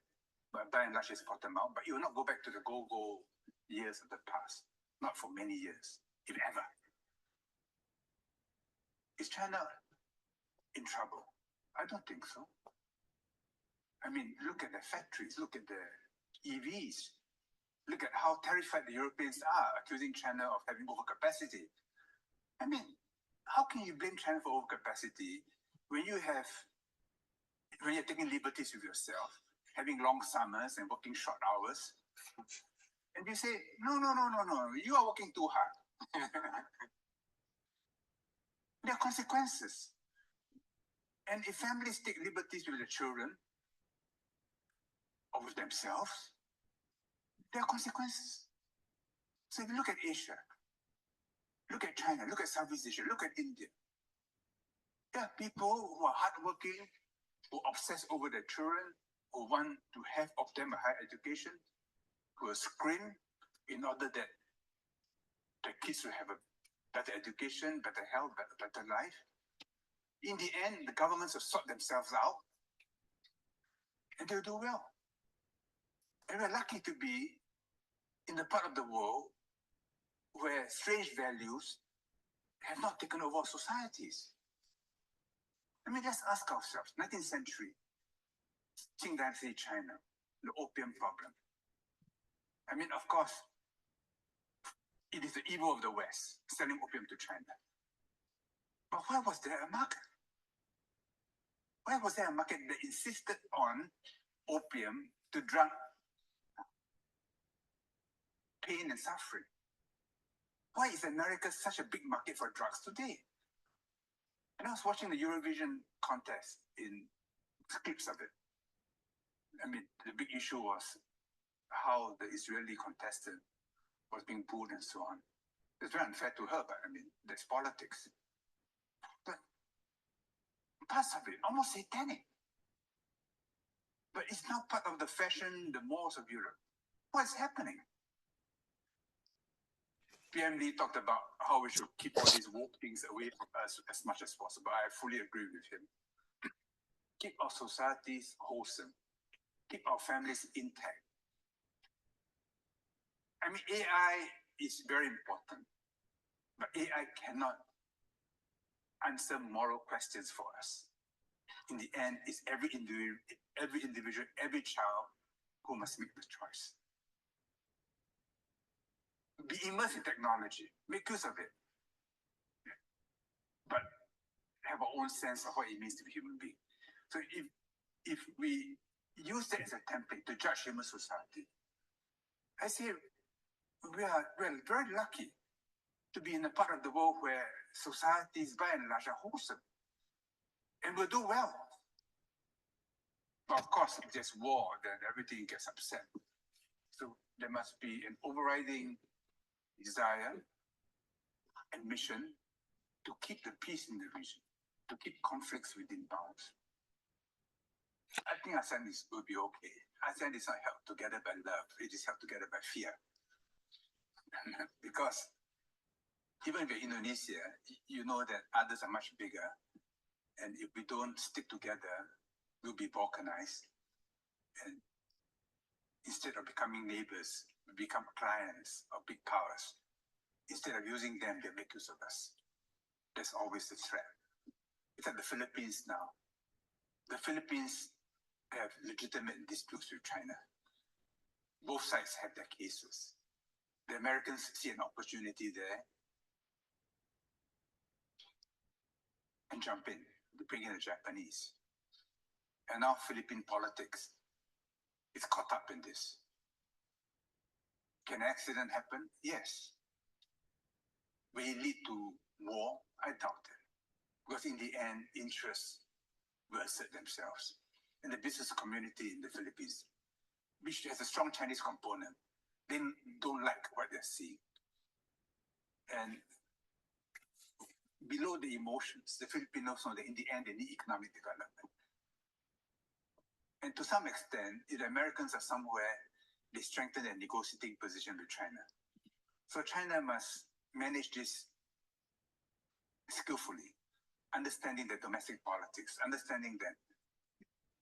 but by and large, it's bottomed out. But it will not go back to the go-go years of the past, not for many years, if ever. Is China in trouble? I don't think so. I mean, look at the factories, look at the EVs, look at how terrified the Europeans are, accusing China of having overcapacity. I mean, how can you blame China for overcapacity when you're taking liberties with yourself, having long summers and working short hours? And you say, no, you are working too hard. There are consequences. And if families take liberties with their children or with themselves, there are consequences. So if you look at Asia, look at China, look at Southeast Asia, look at India. There are people who are hardworking, who obsess over their children, who want to have of them a higher education, who will scream in order that their kids will have a better education, better health, better life. In the end, the governments will sort themselves out and they'll do well. And we're lucky to be in the part of the world where strange values have not taken over societies. I mean, let's ask ourselves, 19th century, Qing Dynasty China, the opium problem. I mean, of course, it is the evil of the West, selling opium to China. But why was there a market? Why was there a market that insisted on opium to drown pain and suffering? Why is America such a big market for drugs today? And I was watching the Eurovision contest in clips of it. I mean, the big issue was how the Israeli contestant was being booed and so on. It's very unfair to her, but I mean, that's politics. But parts of it, almost satanic. But it's now part of the fashion, the mores of Europe. What's happening? PM Lee talked about how we should keep all these woke things away from us as much as possible. I fully agree with him. Keep our societies wholesome. Keep our families intact. I mean, AI is very important, but AI cannot answer moral questions for us. In the end, it's every individual, every child who must make the choice. Be immersed in technology, make use of it, but have our own sense of what it means to be a human being. So if we use that as a template to judge human society, I say we're very lucky to be in a part of the world where societies by and large are wholesome and will do well. But of course, if there's war, then everything gets upset. So there must be an overriding desire and mission to keep the peace in the region, to keep conflicts within bounds. I think ASEAN will be okay. ASEAN is not held together by love, it is held together by fear. Because even if you're Indonesia, you know that others are much bigger. And if we don't stick together, we'll be balkanized. And instead of becoming neighbors, we become clients of big powers. Instead of using them, they make use of us. That's always the threat. It's like the Philippines now. The Philippines have legitimate disputes with China. Both sides have their cases. The Americans see an opportunity there and jump in to bring in the Japanese. And now Philippine politics is caught up in this. Can an accident happen? Yes. Will it lead to war? I doubt it. Because in the end, interests will assert themselves. And the business community in the Philippines, which has a strong Chinese component, they don't like what they're seeing. And below the emotions, the Filipinos know that in the end, they need economic development. And to some extent, if the Americans are somewhere, they strengthen their negotiating position with China. So China must manage this skillfully understanding the domestic politics, understanding that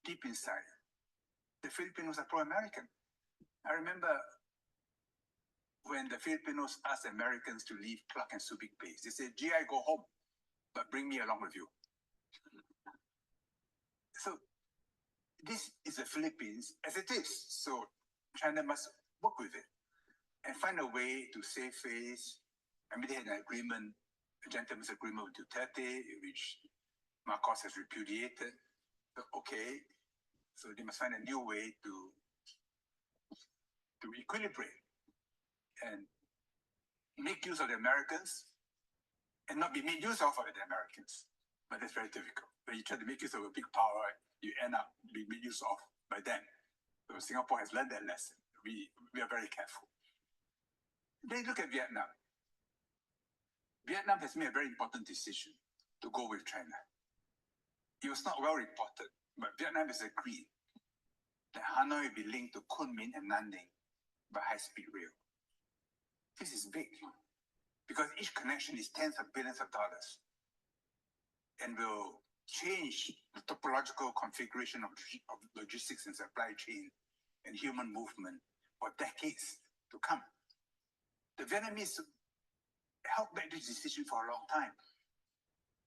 deep inside, the Filipinos are pro-American. I remember when the Filipinos asked Americans to leave Clark and Subic base, they said, GI, go home, but bring me along with you. So this is the Philippines as it is. So China must work with it and find a way to save face. I mean, they had an agreement, a gentleman's agreement with Duterte, which Marcos has repudiated. So, okay, so they must find a new way to equilibrate and make use of the Americans and not be made use of by the Americans. But that's very difficult. When you try to make use of a big power, you end up being made use of by them. So Singapore has learned that lesson. We are very careful. Then look at Vietnam. Vietnam has made a very important decision to go with China. It was not well reported, but Vietnam has agreed that Hanoi will be linked to Kunming and Nanning by high-speed rail. This is big because each connection is tens of billions of dollars and will change the topological configuration of logistics and supply chain and human movement for decades to come. The Vietnamese held back this decision for a long time,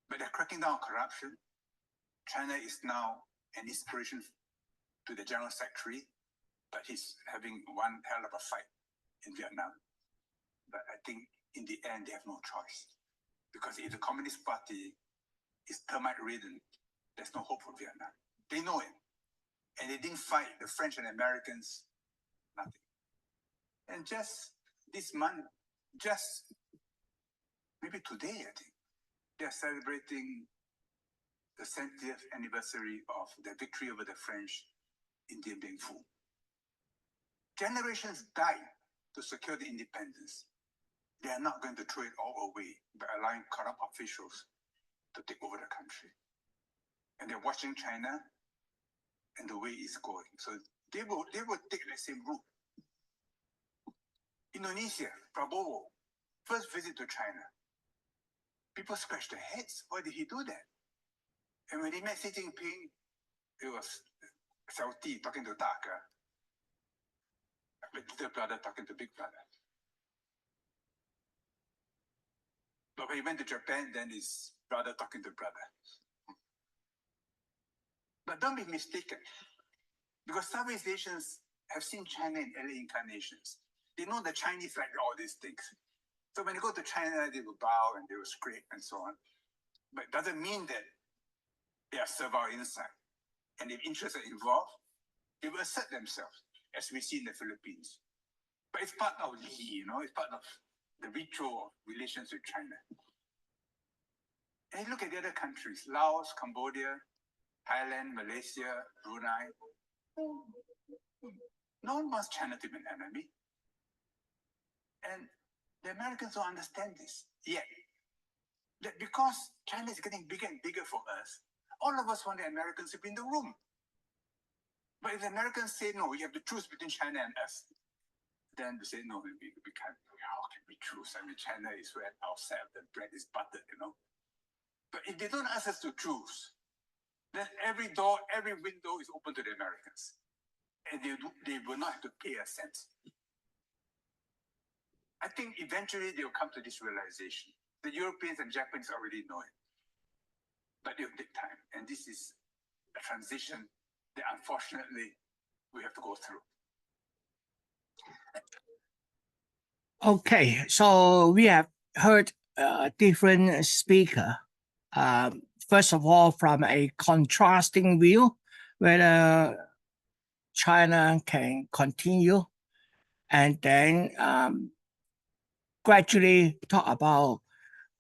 but they're cracking down on corruption. China is now an inspiration to the General Secretary, but he's having one hell of a fight in Vietnam. But I think in the end, they have no choice. Because if the Communist Party is termite-ridden, there's no hope for Vietnam. They know it. And they didn't fight the French and Americans, nothing. And just this month, just maybe today, I think, they're celebrating the 70th anniversary of the victory over the French in Dien Bien Phu. Generations died to secure the independence. They are not going to throw it all away by allowing corrupt officials to take over the country. And they're watching China and the way it's going. So they will take the same route. Indonesia, Prabowo, first visit to China. People scratch their heads. Why did he do that? And when he met Xi Jinping, it was Xiao Ti talking to Taka, little brother talking to big brother. But when he went to Japan, then his brother talking to brother. But don't be mistaken, because Southeast Asians have seen China in early incarnations. They know the Chinese like all these things. So when they go to China, they will bow and they will scrape and so on. But it doesn't mean that they are servile inside. And if interests are involved, they will assert themselves, as we see in the Philippines. But it's part of Li, it's part of the ritual of relations with China. And you look at the other countries, Laos, Cambodia, Thailand, Malaysia, Brunei. No one wants China to be an enemy. And the Americans don't understand this yet. That because China is getting bigger and bigger for us, all of us want the Americans to be in the room. But if the Americans say, no, we have to choose between China and us, then we say, no, we can't. How can we choose? I mean, China is where outside the bread is buttered, But if they don't ask us to choose, then every door, every window is open to the Americans. And they will not have to pay a cent. I think eventually they'll come to this realization. The Europeans and Japanese already know it. But it'll take time. And this is a transition that unfortunately we have to go through. Okay, so we have heard different speaker. First of all, from a contrasting view, whether China can continue, and then gradually talk about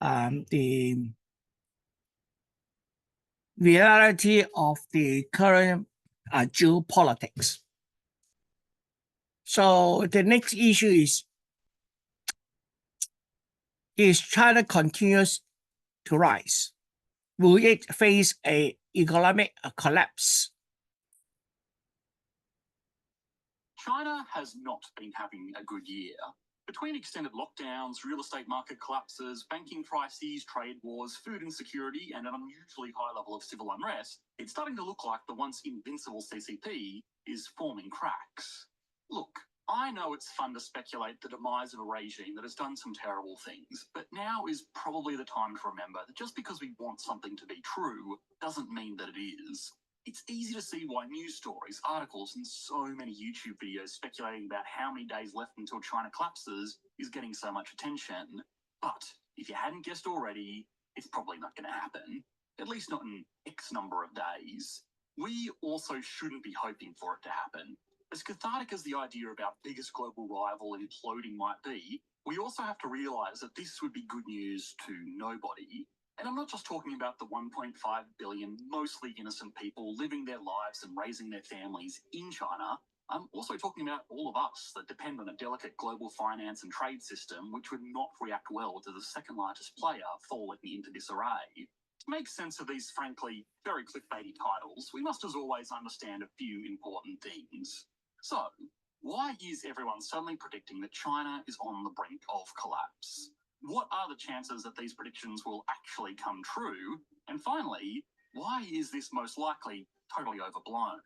the reality of the current geopolitics. So the next issue is China continues to rise? Will it face an economic collapse? China has not been having a good year. Between extended lockdowns, real estate market collapses, banking crises, trade wars, food insecurity, and an unusually high level of civil unrest, it's starting to look like the once invincible CCP is forming cracks. Look, I know it's fun to speculate the demise of a regime that has done some terrible things, but now is probably the time to remember that just because we want something to be true doesn't mean that it is. It's easy to see why news stories, articles, and so many YouTube videos speculating about how many days left until China collapses is getting so much attention. But if you hadn't guessed already, it's probably not going to happen. At least not in X number of days. We also shouldn't be hoping for it to happen. As cathartic as the idea of our biggest global rival imploding might be, we also have to realise that this would be good news to nobody. And I'm not just talking about the 1.5 billion mostly innocent people living their lives and raising their families in China. I'm also talking about all of us that depend on a delicate global finance and trade system which would not react well to the second largest player falling into disarray. To make sense of these frankly very clickbaity titles, we must as always understand a few important things. So, why is everyone suddenly predicting that China is on the brink of collapse? What are the chances that these predictions will actually come true? And finally, why is this most likely totally overblown?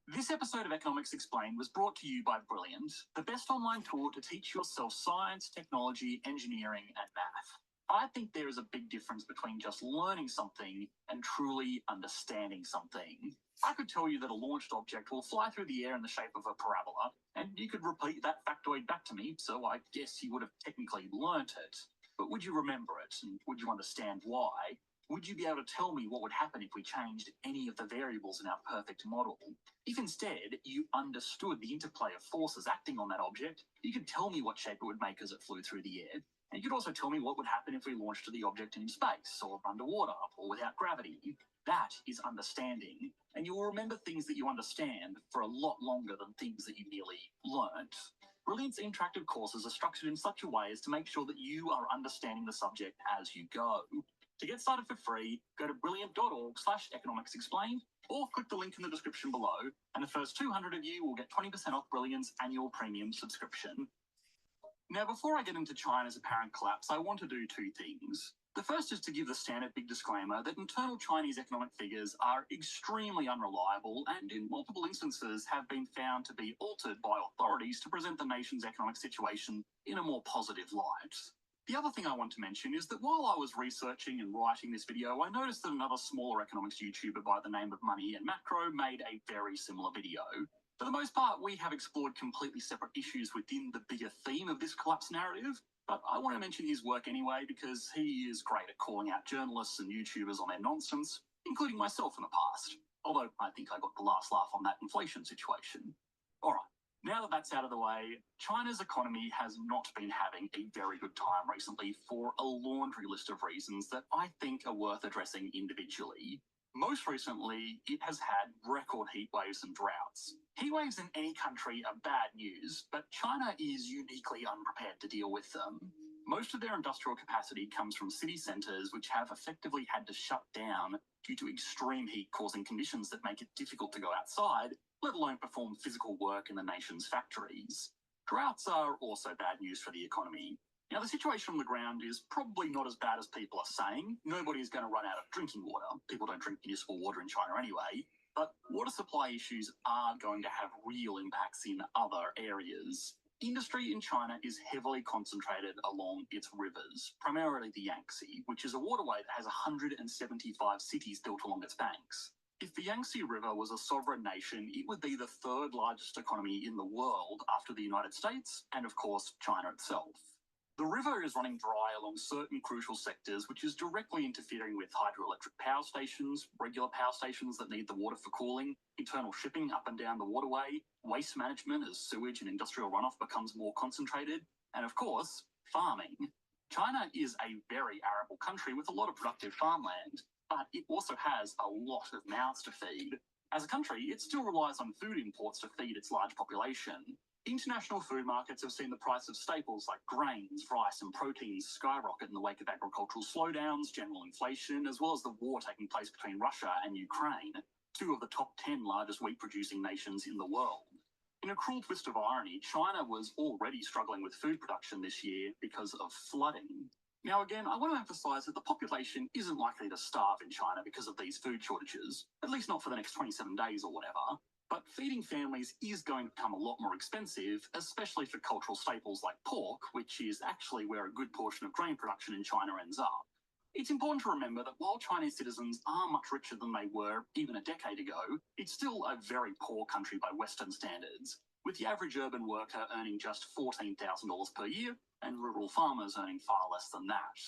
This episode of Economics Explained was brought to you by Brilliant, the best online tool to teach yourself science, technology, engineering, and math. I think there is a big difference between just learning something and truly understanding something. I could tell you that a launched object will fly through the air in the shape of a parabola, and you could repeat that factoid back to me, so I guess you would have technically learnt it. But would you remember it, and would you understand why? Would you be able to tell me what would happen if we changed any of the variables in our perfect model? If instead you understood the interplay of forces acting on that object, you could tell me what shape it would make as it flew through the air. And you could also tell me what would happen if we launched the object in space, or underwater, or without gravity. That is understanding, and you will remember things that you understand for a lot longer than things that you merely learnt. Brilliant's interactive courses are structured in such a way as to make sure that you are understanding the subject as you go. To get started for free, go to brilliant.org/economicsexplained, or click the link in the description below, and the first 200 of you will get 20% off Brilliant's annual premium subscription. Now, before I get into China's apparent collapse, I want to do two things. The first is to give the standard big disclaimer that internal Chinese economic figures are extremely unreliable and in multiple instances have been found to be altered by authorities to present the nation's economic situation in a more positive light. The other thing I want to mention is that while I was researching and writing this video, I noticed that another smaller economics YouTuber by the name of Money and Macro made a very similar video. For the most part, we have explored completely separate issues within the bigger theme of this collapse narrative, but I want to mention his work anyway because he is great at calling out journalists and YouTubers on their nonsense, including myself in the past, although I think I got the last laugh on that inflation situation. Alright, now that that's out of the way, China's economy has not been having a very good time recently for a laundry list of reasons that I think are worth addressing individually. Most recently, it has had record heat waves and droughts. Heat waves in any country are bad news, but China is uniquely unprepared to deal with them. Most of their industrial capacity comes from city centres which have effectively had to shut down due to extreme heat causing conditions that make it difficult to go outside, let alone perform physical work in the nation's factories. Droughts are also bad news for the economy. Now, the situation on the ground is probably not as bad as people are saying. Nobody is going to run out of drinking water. People don't drink municipal water in China anyway. But water supply issues are going to have real impacts in other areas. Industry in China is heavily concentrated along its rivers, primarily the Yangtze, which is a waterway that has 175 cities built along its banks. If the Yangtze River was a sovereign nation, it would be the third largest economy in the world after the United States and, of course, China itself. The river is running dry along certain crucial sectors, which is directly interfering with hydroelectric power stations, regular power stations that need the water for cooling, internal shipping up and down the waterway, waste management as sewage and industrial runoff becomes more concentrated, and of course, farming. China is a very arable country with a lot of productive farmland, but it also has a lot of mouths to feed. As a country, it still relies on food imports to feed its large population. International food markets have seen the price of staples like grains, rice, and proteins skyrocket in the wake of agricultural slowdowns, general inflation, as well as the war taking place between Russia and Ukraine, two of the top 10 largest wheat-producing nations in the world. In a cruel twist of irony, China was already struggling with food production this year because of flooding. Now, again, I want to emphasize that the population isn't likely to starve in China because of these food shortages, at least not for the next 27 days or whatever. But feeding families is going to become a lot more expensive, especially for cultural staples like pork, which is actually where a good portion of grain production in China ends up. It's important to remember that while Chinese citizens are much richer than they were even a decade ago, it's still a very poor country by Western standards, with the average urban worker earning just $14,000 per year and rural farmers earning far less than that.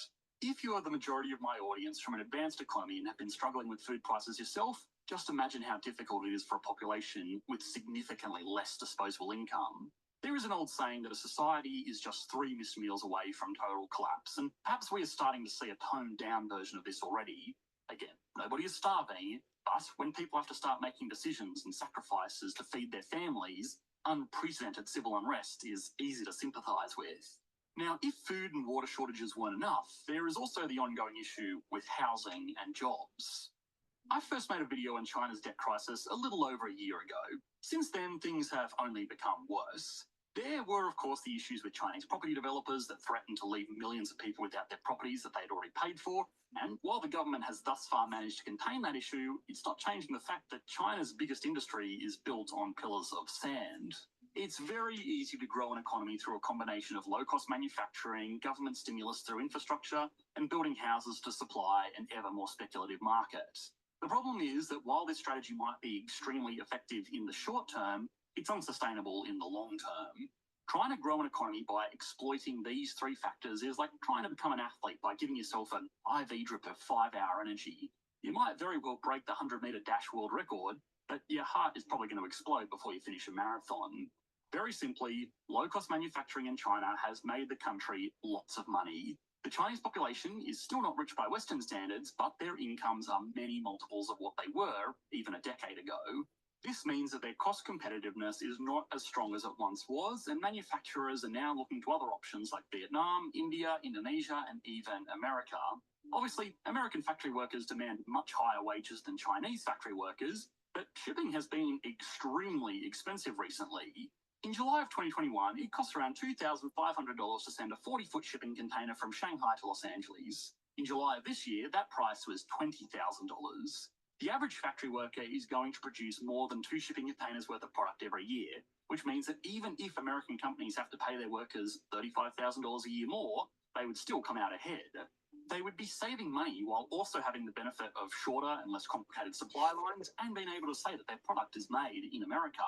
If you are the majority of my audience from an advanced economy and have been struggling with food prices yourself, just imagine how difficult it is for a population with significantly less disposable income. There is an old saying that a society is just 3 missed meals away from total collapse, and perhaps we are starting to see a toned-down version of this already. Again, nobody is starving, but when people have to start making decisions and sacrifices to feed their families, unprecedented civil unrest is easy to sympathise with. Now, if food and water shortages weren't enough, there is also the ongoing issue with housing and jobs. I first made a video on China's debt crisis a little over a year ago. Since then, things have only become worse. There were, of course, the issues with Chinese property developers that threatened to leave millions of people without their properties that they'd already paid for. And while the government has thus far managed to contain that issue, it's not changing the fact that China's biggest industry is built on pillars of sand. It's very easy to grow an economy through a combination of low-cost manufacturing, government stimulus through infrastructure, and building houses to supply an ever more speculative market. The problem is that while this strategy might be extremely effective in the short term, it's unsustainable in the long term. Trying to grow an economy by exploiting these 3 factors is like trying to become an athlete by giving yourself an IV drip of 5-hour energy. You might very well break the 100-meter dash world record, but your heart is probably going to explode before you finish a marathon. Very simply, low-cost manufacturing in China has made the country lots of money. The Chinese population is still not rich by Western standards, but their incomes are many multiples of what they were even a decade ago. This means that their cost competitiveness is not as strong as it once was, and manufacturers are now looking to other options like Vietnam, India, Indonesia, and even America. Obviously, American factory workers demand much higher wages than Chinese factory workers, but shipping has been extremely expensive recently. In July of 2021, it cost around $2,500 to send a 40-foot shipping container from Shanghai to Los Angeles. In July of this year, that price was $20,000. The average factory worker is going to produce more than 2 shipping containers worth of product every year, which means that even if American companies have to pay their workers $35,000 a year more, they would still come out ahead. They would be saving money while also having the benefit of shorter and less complicated supply lines and being able to say that their product is made in America.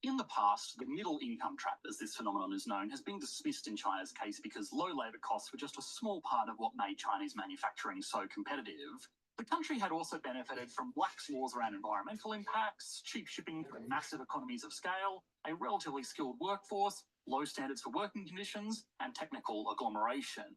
In the past, the middle income trap, as this phenomenon is known, has been dismissed in China's case because low labour costs were just a small part of what made Chinese manufacturing so competitive. The country had also benefited from lax laws around environmental impacts, cheap shipping for massive economies of scale, a relatively skilled workforce, low standards for working conditions, and technical agglomeration.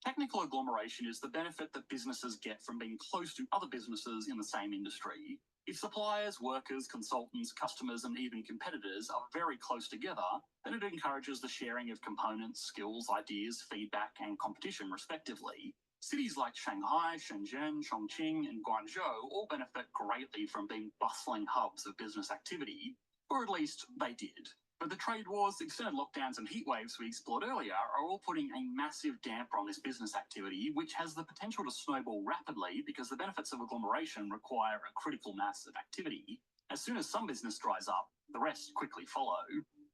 Technical agglomeration is the benefit that businesses get from being close to other businesses in the same industry. If suppliers, workers, consultants, customers, and even competitors are very close together, then it encourages the sharing of components, skills, ideas, feedback, and competition, respectively. Cities like Shanghai, Shenzhen, Chongqing, and Guangzhou all benefit greatly from being bustling hubs of business activity, or at least they did. But the trade wars, extended lockdowns, and heat waves we explored earlier are all putting a massive damper on this business activity, which has the potential to snowball rapidly because the benefits of agglomeration require a critical mass of activity. As soon as some business dries up, the rest quickly follow.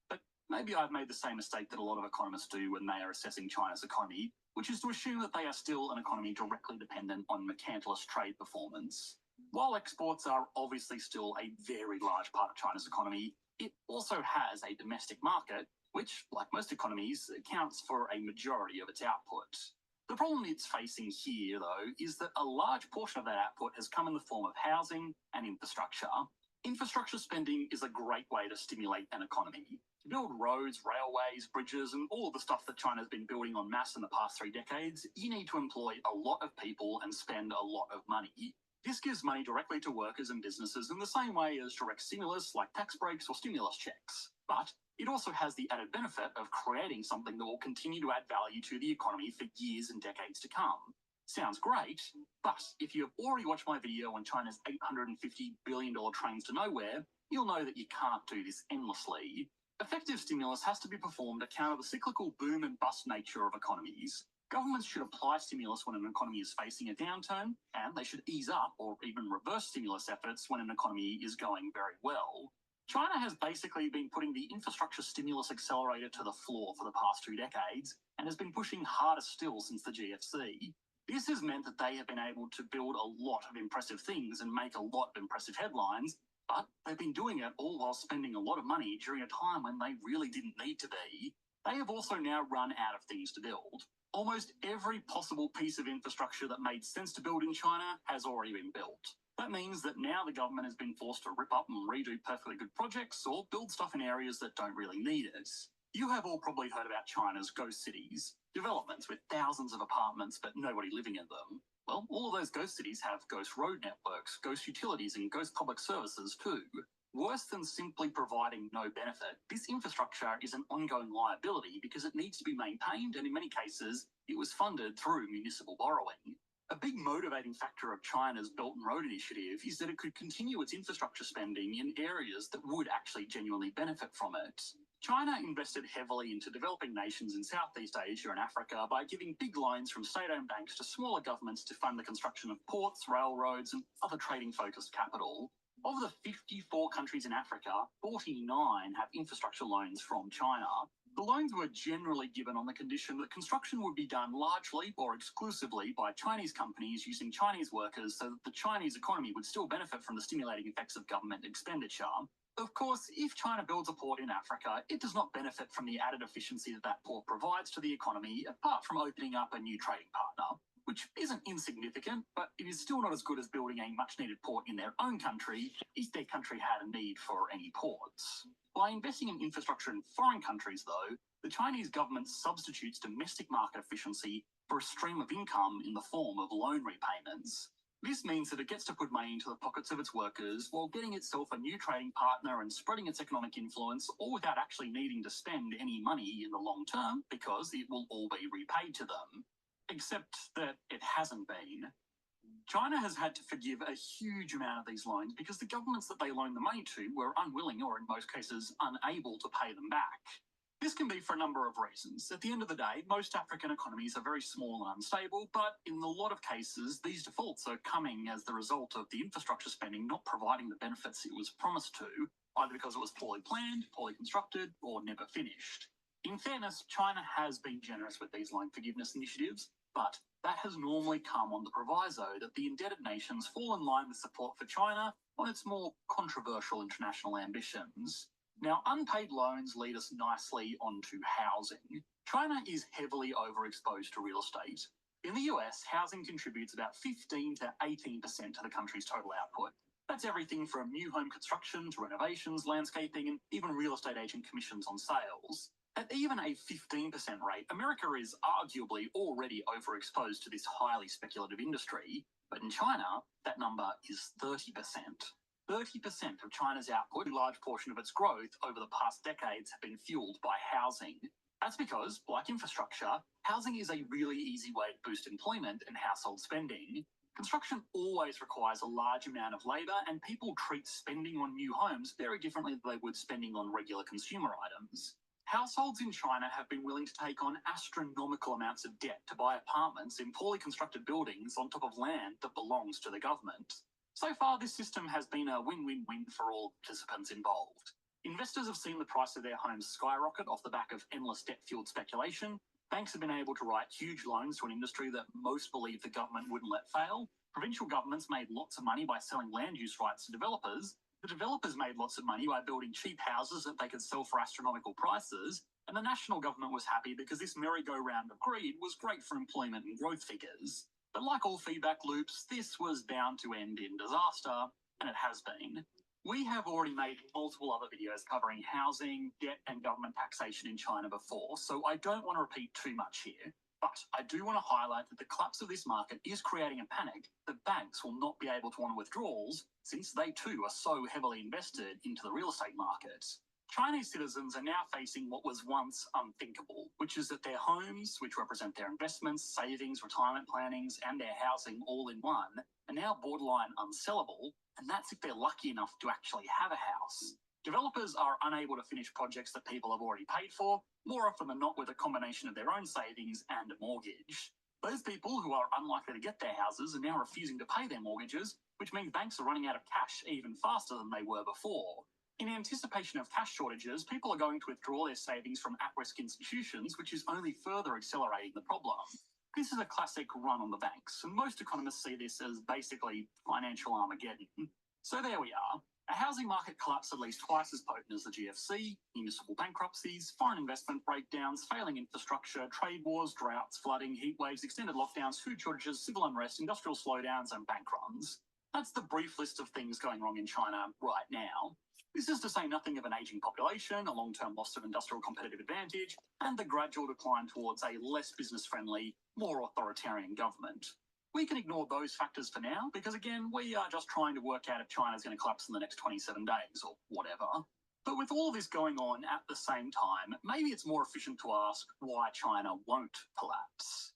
But maybe I've made the same mistake that a lot of economists do when they are assessing China's economy, which is to assume that they are still an economy directly dependent on mercantilist trade performance. While exports are obviously still a very large part of China's economy, it also has a domestic market, which, like most economies, accounts for a majority of its output. The problem it's facing here, though, is that a large portion of that output has come in the form of housing and infrastructure. Infrastructure spending is a great way to stimulate an economy. To build roads, railways, bridges, and all of the stuff that China's been building en masse in the past 3 decades, you need to employ a lot of people and spend a lot of money. This gives money directly to workers and businesses in the same way as direct stimulus like tax breaks or stimulus checks. But it also has the added benefit of creating something that will continue to add value to the economy for years and decades to come. Sounds great, but if you have already watched my video on China's $850 billion trains to nowhere, you'll know that you can't do this endlessly. Effective stimulus has to be performed to counter the cyclical boom and bust nature of economies. Governments should apply stimulus when an economy is facing a downturn, and they should ease up or even reverse stimulus efforts when an economy is going very well. China has basically been putting the infrastructure stimulus accelerator to the floor for the past 2 decades and has been pushing harder still since the GFC. This has meant that they have been able to build a lot of impressive things and make a lot of impressive headlines, but they've been doing it all while spending a lot of money during a time when they really didn't need to be. They have also now run out of things to build. Almost every possible piece of infrastructure that made sense to build in China has already been built. That means that now the government has been forced to rip up and redo perfectly good projects or build stuff in areas that don't really need it. You have all probably heard about China's ghost cities, developments with thousands of apartments but nobody living in them. Well, all of those ghost cities have ghost road networks, ghost utilities, and ghost public services too. Worse than simply providing no benefit, this infrastructure is an ongoing liability because it needs to be maintained, and in many cases, it was funded through municipal borrowing. A big motivating factor of China's Belt and Road Initiative is that it could continue its infrastructure spending in areas that would actually genuinely benefit from it. China invested heavily into developing nations in Southeast Asia and Africa by giving big loans from state-owned banks to smaller governments to fund the construction of ports, railroads, and other trading-focused capital. Of the 54 countries in Africa, 49 have infrastructure loans from China. The loans were generally given on the condition that construction would be done largely or exclusively by Chinese companies using Chinese workers so that the Chinese economy would still benefit from the stimulating effects of government expenditure. Of course, if China builds a port in Africa, it does not benefit from the added efficiency that that port provides to the economy, apart from opening up a new trading partner, which isn't insignificant, but it is still not as good as building a much-needed port in their own country if their country had a need for any ports. By investing in infrastructure in foreign countries, though, the Chinese government substitutes domestic market efficiency for a stream of income in the form of loan repayments. This means that it gets to put money into the pockets of its workers while getting itself a new trading partner and spreading its economic influence, all without actually needing to spend any money in the long term because it will all be repaid to them. Except that it hasn't been. China has had to forgive a huge amount of these loans because the governments that they loaned the money to were unwilling or in most cases unable to pay them back. This can be for a number of reasons. At the end of the day, most African economies are very small and unstable, but in a lot of cases, these defaults are coming as the result of the infrastructure spending not providing the benefits it was promised to, either because it was poorly planned, poorly constructed, or never finished. In fairness, China has been generous with these loan forgiveness initiatives, but that has normally come on the proviso that the indebted nations fall in line with support for China on its more controversial international ambitions. Now, unpaid loans lead us nicely onto housing. China is heavily overexposed to real estate. In the US, housing contributes about 15 to 18% to the country's total output. That's everything from new home construction to renovations, landscaping, and even real estate agent commissions on sales. At even a 15% rate, America is arguably already overexposed to this highly speculative industry, but in China, that number is 30%. 30% of China's output, a large portion of its growth over the past decades, have been fueled by housing. That's because, like infrastructure, housing is a really easy way to boost employment and household spending. Construction always requires a large amount of labour, and people treat spending on new homes very differently than they would spending on regular consumer items. Households in China have been willing to take on astronomical amounts of debt to buy apartments in poorly constructed buildings on top of land that belongs to the government. So far, this system has been a win-win-win for all participants involved. Investors have seen the price of their homes skyrocket off the back of endless debt-fueled speculation. Banks have been able to write huge loans to an industry that most believe the government wouldn't let fail. Provincial governments made lots of money by selling land use rights to developers. The developers made lots of money by building cheap houses that they could sell for astronomical prices. And the national government was happy because this merry-go-round of greed was great for employment and growth figures. But like all feedback loops, this was bound to end in disaster, and it has been. We have already made multiple other videos covering housing, debt, and government taxation in China before, so I don't want to repeat too much here. But I do want to highlight that the collapse of this market is creating a panic that banks will not be able to honor withdrawals, since they too are so heavily invested into the real estate market. Chinese citizens are now facing what was once unthinkable, which is that their homes, which represent their investments, savings, retirement plannings, and their housing all in one, are now borderline unsellable, and that's if they're lucky enough to actually have a house. Developers are unable to finish projects that people have already paid for, more often than not with a combination of their own savings and a mortgage. Those people who are unlikely to get their houses are now refusing to pay their mortgages, which means banks are running out of cash even faster than they were before. In anticipation of cash shortages, people are going to withdraw their savings from at-risk institutions, which is only further accelerating the problem. This is a classic run on the banks, and most economists see this as basically financial Armageddon. So there we are. A housing market collapse at least twice as potent as the GFC, municipal bankruptcies, foreign investment breakdowns, failing infrastructure, trade wars, droughts, flooding, heat waves, extended lockdowns, food shortages, civil unrest, industrial slowdowns, and bank runs. That's the brief list of things going wrong in China right now. This is to say nothing of an aging population, a long-term loss of industrial competitive advantage, and the gradual decline towards a less business-friendly, more authoritarian government. We can ignore those factors for now because, again, we are just trying to work out if China's going to collapse in the next 27 days or whatever. But with all of this going on at the same time, maybe it's more efficient to ask why China won't collapse.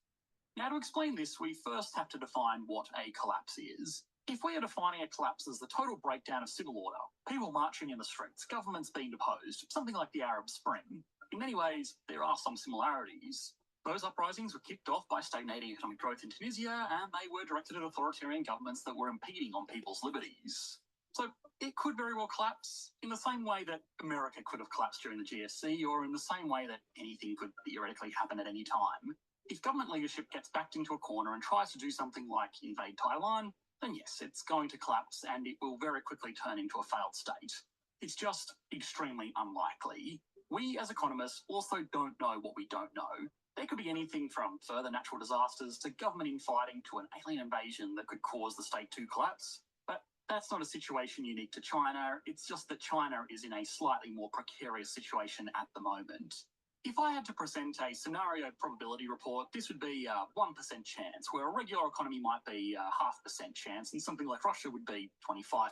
Now, to explain this, we first have to define what a collapse is. If we are defining a collapse as the total breakdown of civil order, people marching in the streets, governments being deposed, something like the Arab Spring, in many ways, there are some similarities. Those uprisings were kicked off by stagnating economic growth in Tunisia, and they were directed at authoritarian governments that were impeding on people's liberties. So it could very well collapse in the same way that America could have collapsed during the GFC, or in the same way that anything could theoretically happen at any time. If government leadership gets backed into a corner and tries to do something like invade Taiwan, then yes, it's going to collapse and it will very quickly turn into a failed state. It's just extremely unlikely. We as economists also don't know what we don't know. There could be anything from further natural disasters to government infighting to an alien invasion that could cause the state to collapse. But that's not a situation unique to China. It's just that China is in a slightly more precarious situation at the moment. If I had to present a scenario probability report, this would be a 1% chance, where a regular economy might be a 0.5% chance, and something like Russia would be 25%.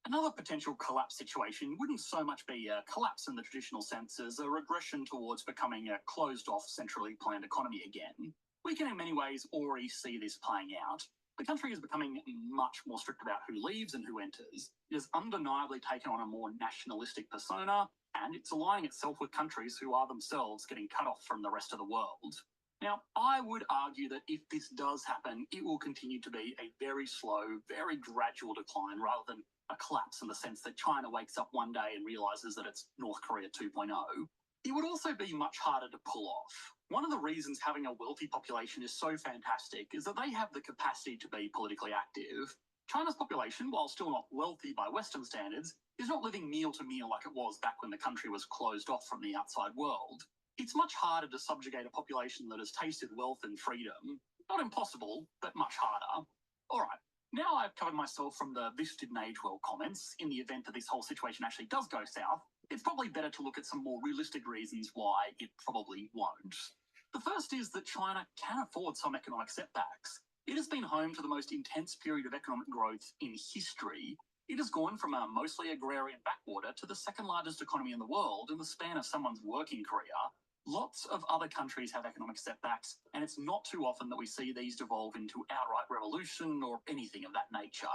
Another potential collapse situation wouldn't so much be a collapse in the traditional sense as a regression towards becoming a closed-off, centrally planned economy again. We can in many ways already see this playing out. The country is becoming much more strict about who leaves and who enters. It has undeniably taken on a more nationalistic persona, and it's aligning itself with countries who are themselves getting cut off from the rest of the world. Now, I would argue that if this does happen, it will continue to be a very slow, very gradual decline rather than a collapse in the sense that China wakes up one day and realizes that it's North Korea 2.0. It would also be much harder to pull off. One of the reasons having a wealthy population is so fantastic is that they have the capacity to be politically active. China's population, while still not wealthy by Western standards, is not living meal to meal like it was back when the country was closed off from the outside world. It's much harder to subjugate a population that has tasted wealth and freedom. Not impossible, but much harder. All right, now I've covered myself from the "this didn't age well" comments. In the event that this whole situation actually does go south, it's probably better to look at some more realistic reasons why it probably won't. The first is that China can afford some economic setbacks. It has been home to the most intense period of economic growth in history. It has gone from a mostly agrarian backwater to the second largest economy in the world in the span of someone's working career. Lots of other countries have economic setbacks, and it's not too often that we see these devolve into outright revolution or anything of that nature.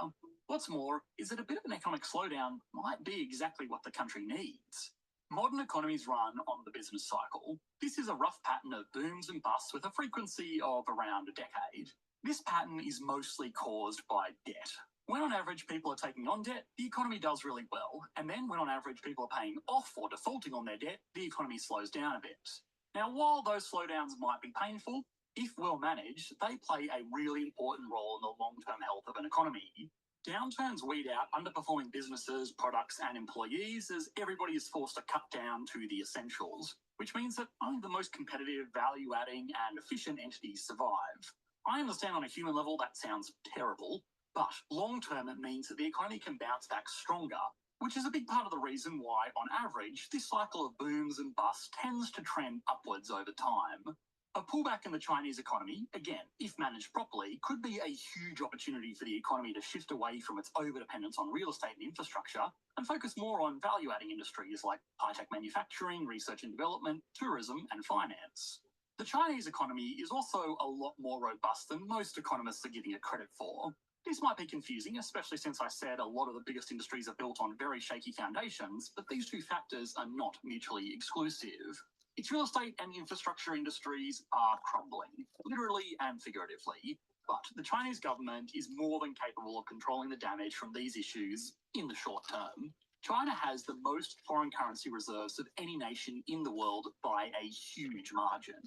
What's more is that a bit of an economic slowdown might be exactly what the country needs. Modern economies run on the business cycle. This is a rough pattern of booms and busts with a frequency of around a decade. This pattern is mostly caused by debt. When on average people are taking on debt, the economy does really well, and then when on average people are paying off or defaulting on their debt, the economy slows down a bit. Now, while those slowdowns might be painful, if well managed, they play a really important role in the long-term health of an economy. Downturns weed out underperforming businesses, products, and employees as everybody is forced to cut down to the essentials, which means that only the most competitive, value-adding, and efficient entities survive. I understand on a human level that sounds terrible, but long-term it means that the economy can bounce back stronger, which is a big part of the reason why, on average, this cycle of booms and busts tends to trend upwards over time. A pullback in the Chinese economy, again, if managed properly, could be a huge opportunity for the economy to shift away from its overdependence on real estate and infrastructure and focus more on value-adding industries like high-tech manufacturing, research and development, tourism, and finance. The Chinese economy is also a lot more robust than most economists are giving it credit for. This might be confusing, especially since I said a lot of the biggest industries are built on very shaky foundations, but these two factors are not mutually exclusive. Its real estate and infrastructure industries are crumbling, literally and figuratively, but the Chinese government is more than capable of controlling the damage from these issues in the short term. China has the most foreign currency reserves of any nation in the world by a huge margin.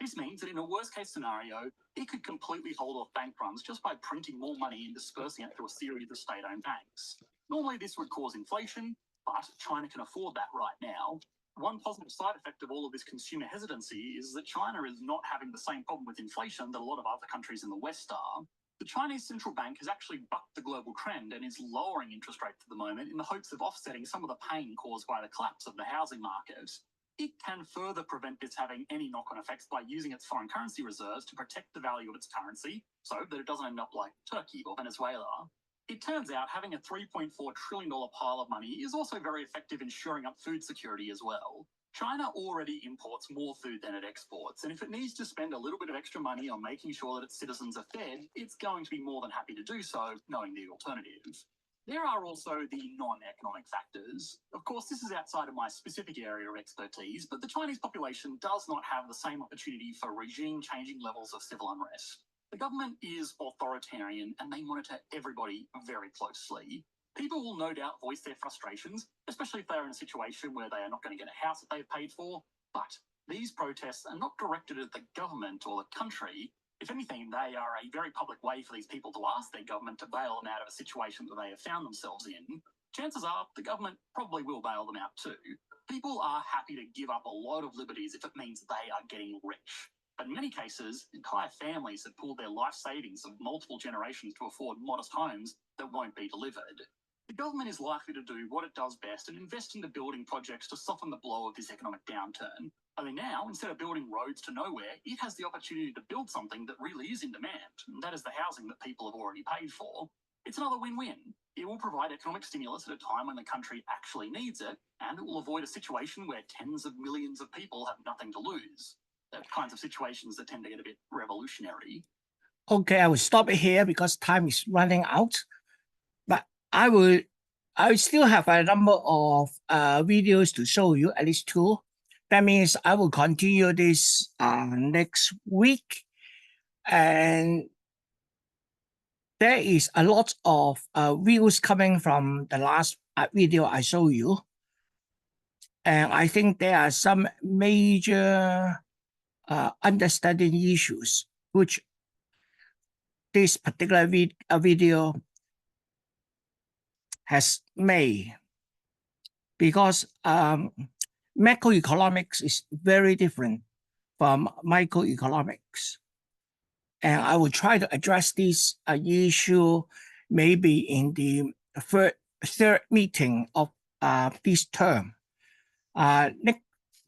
This means that in a worst-case scenario, it could completely hold off bank runs just by printing more money and dispersing it through a series of state-owned banks. Normally, this would cause inflation, but China can afford that right now. One positive side effect of all of this consumer hesitancy is that China is not having the same problem with inflation that a lot of other countries in the West are. The Chinese central bank has actually bucked the global trend and is lowering interest rates at the moment in the hopes of offsetting some of the pain caused by the collapse of the housing market. It can further prevent this having any knock-on effects by using its foreign currency reserves to protect the value of its currency so that it doesn't end up like Turkey or Venezuela. It turns out having a $3.4 trillion pile of money is also very effective in shoring up food security as well. China already imports more food than it exports, and if it needs to spend a little bit of extra money on making sure that its citizens are fed, it's going to be more than happy to do so, knowing the alternative. There are also the non-economic factors. Of course, this is outside of my specific area of expertise, but the Chinese population does not have the same opportunity for regime-changing levels of civil unrest. The government is authoritarian and they monitor everybody very closely. People will no doubt voice their frustrations, especially if they're in a situation where they are not going to get a house that they've paid for. But these protests are not directed at the government or the country. If anything, they are a very public way for these people to ask their government to bail them out of a situation that they have found themselves in. Chances are the government probably will bail them out too. People are happy to give up a lot of liberties if it means they are getting rich. But in many cases, entire families have pooled their life savings of multiple generations to afford modest homes that won't be delivered. The government is likely to do what it does best and invest into building projects to soften the blow of this economic downturn. Only now, instead of building roads to nowhere, it has the opportunity to build something that really is in demand, and that is the housing that people have already paid for. It's another win-win. It will provide economic stimulus at a time when the country actually needs it, and it will avoid a situation where tens of millions of people have nothing to lose. The kinds of situations that tend to get a bit revolutionary. Okay, I will stop it here because time is running out. But I will still have a number of videos to show you, at least 2. That means I will continue this next week. And there is a lot of views coming from the last video I showed you. And I think there are some major understanding issues, which this particular video has made, because macroeconomics is very different from microeconomics. And I will try to address this issue maybe in the third meeting of this term.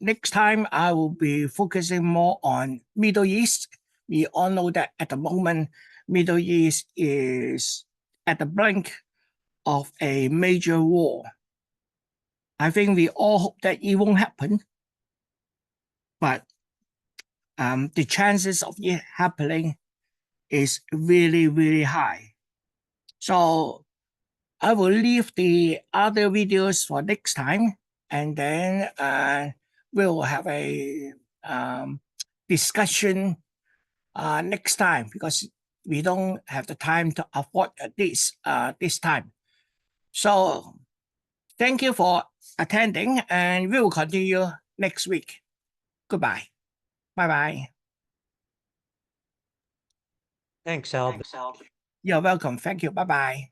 Next time, I will be focusing more on Middle East. We all know that at the moment, Middle East is at the brink of a major war. I think we all hope that it won't happen, but the chances of it happening is really, really high. So I will leave the other videos for next time, and then we'll have a discussion next time, because we don't have the time to afford this time. So thank you for attending, and we will continue next week. Goodbye. Bye-bye. Thanks, Albert. You're welcome. Thank you. Bye-bye.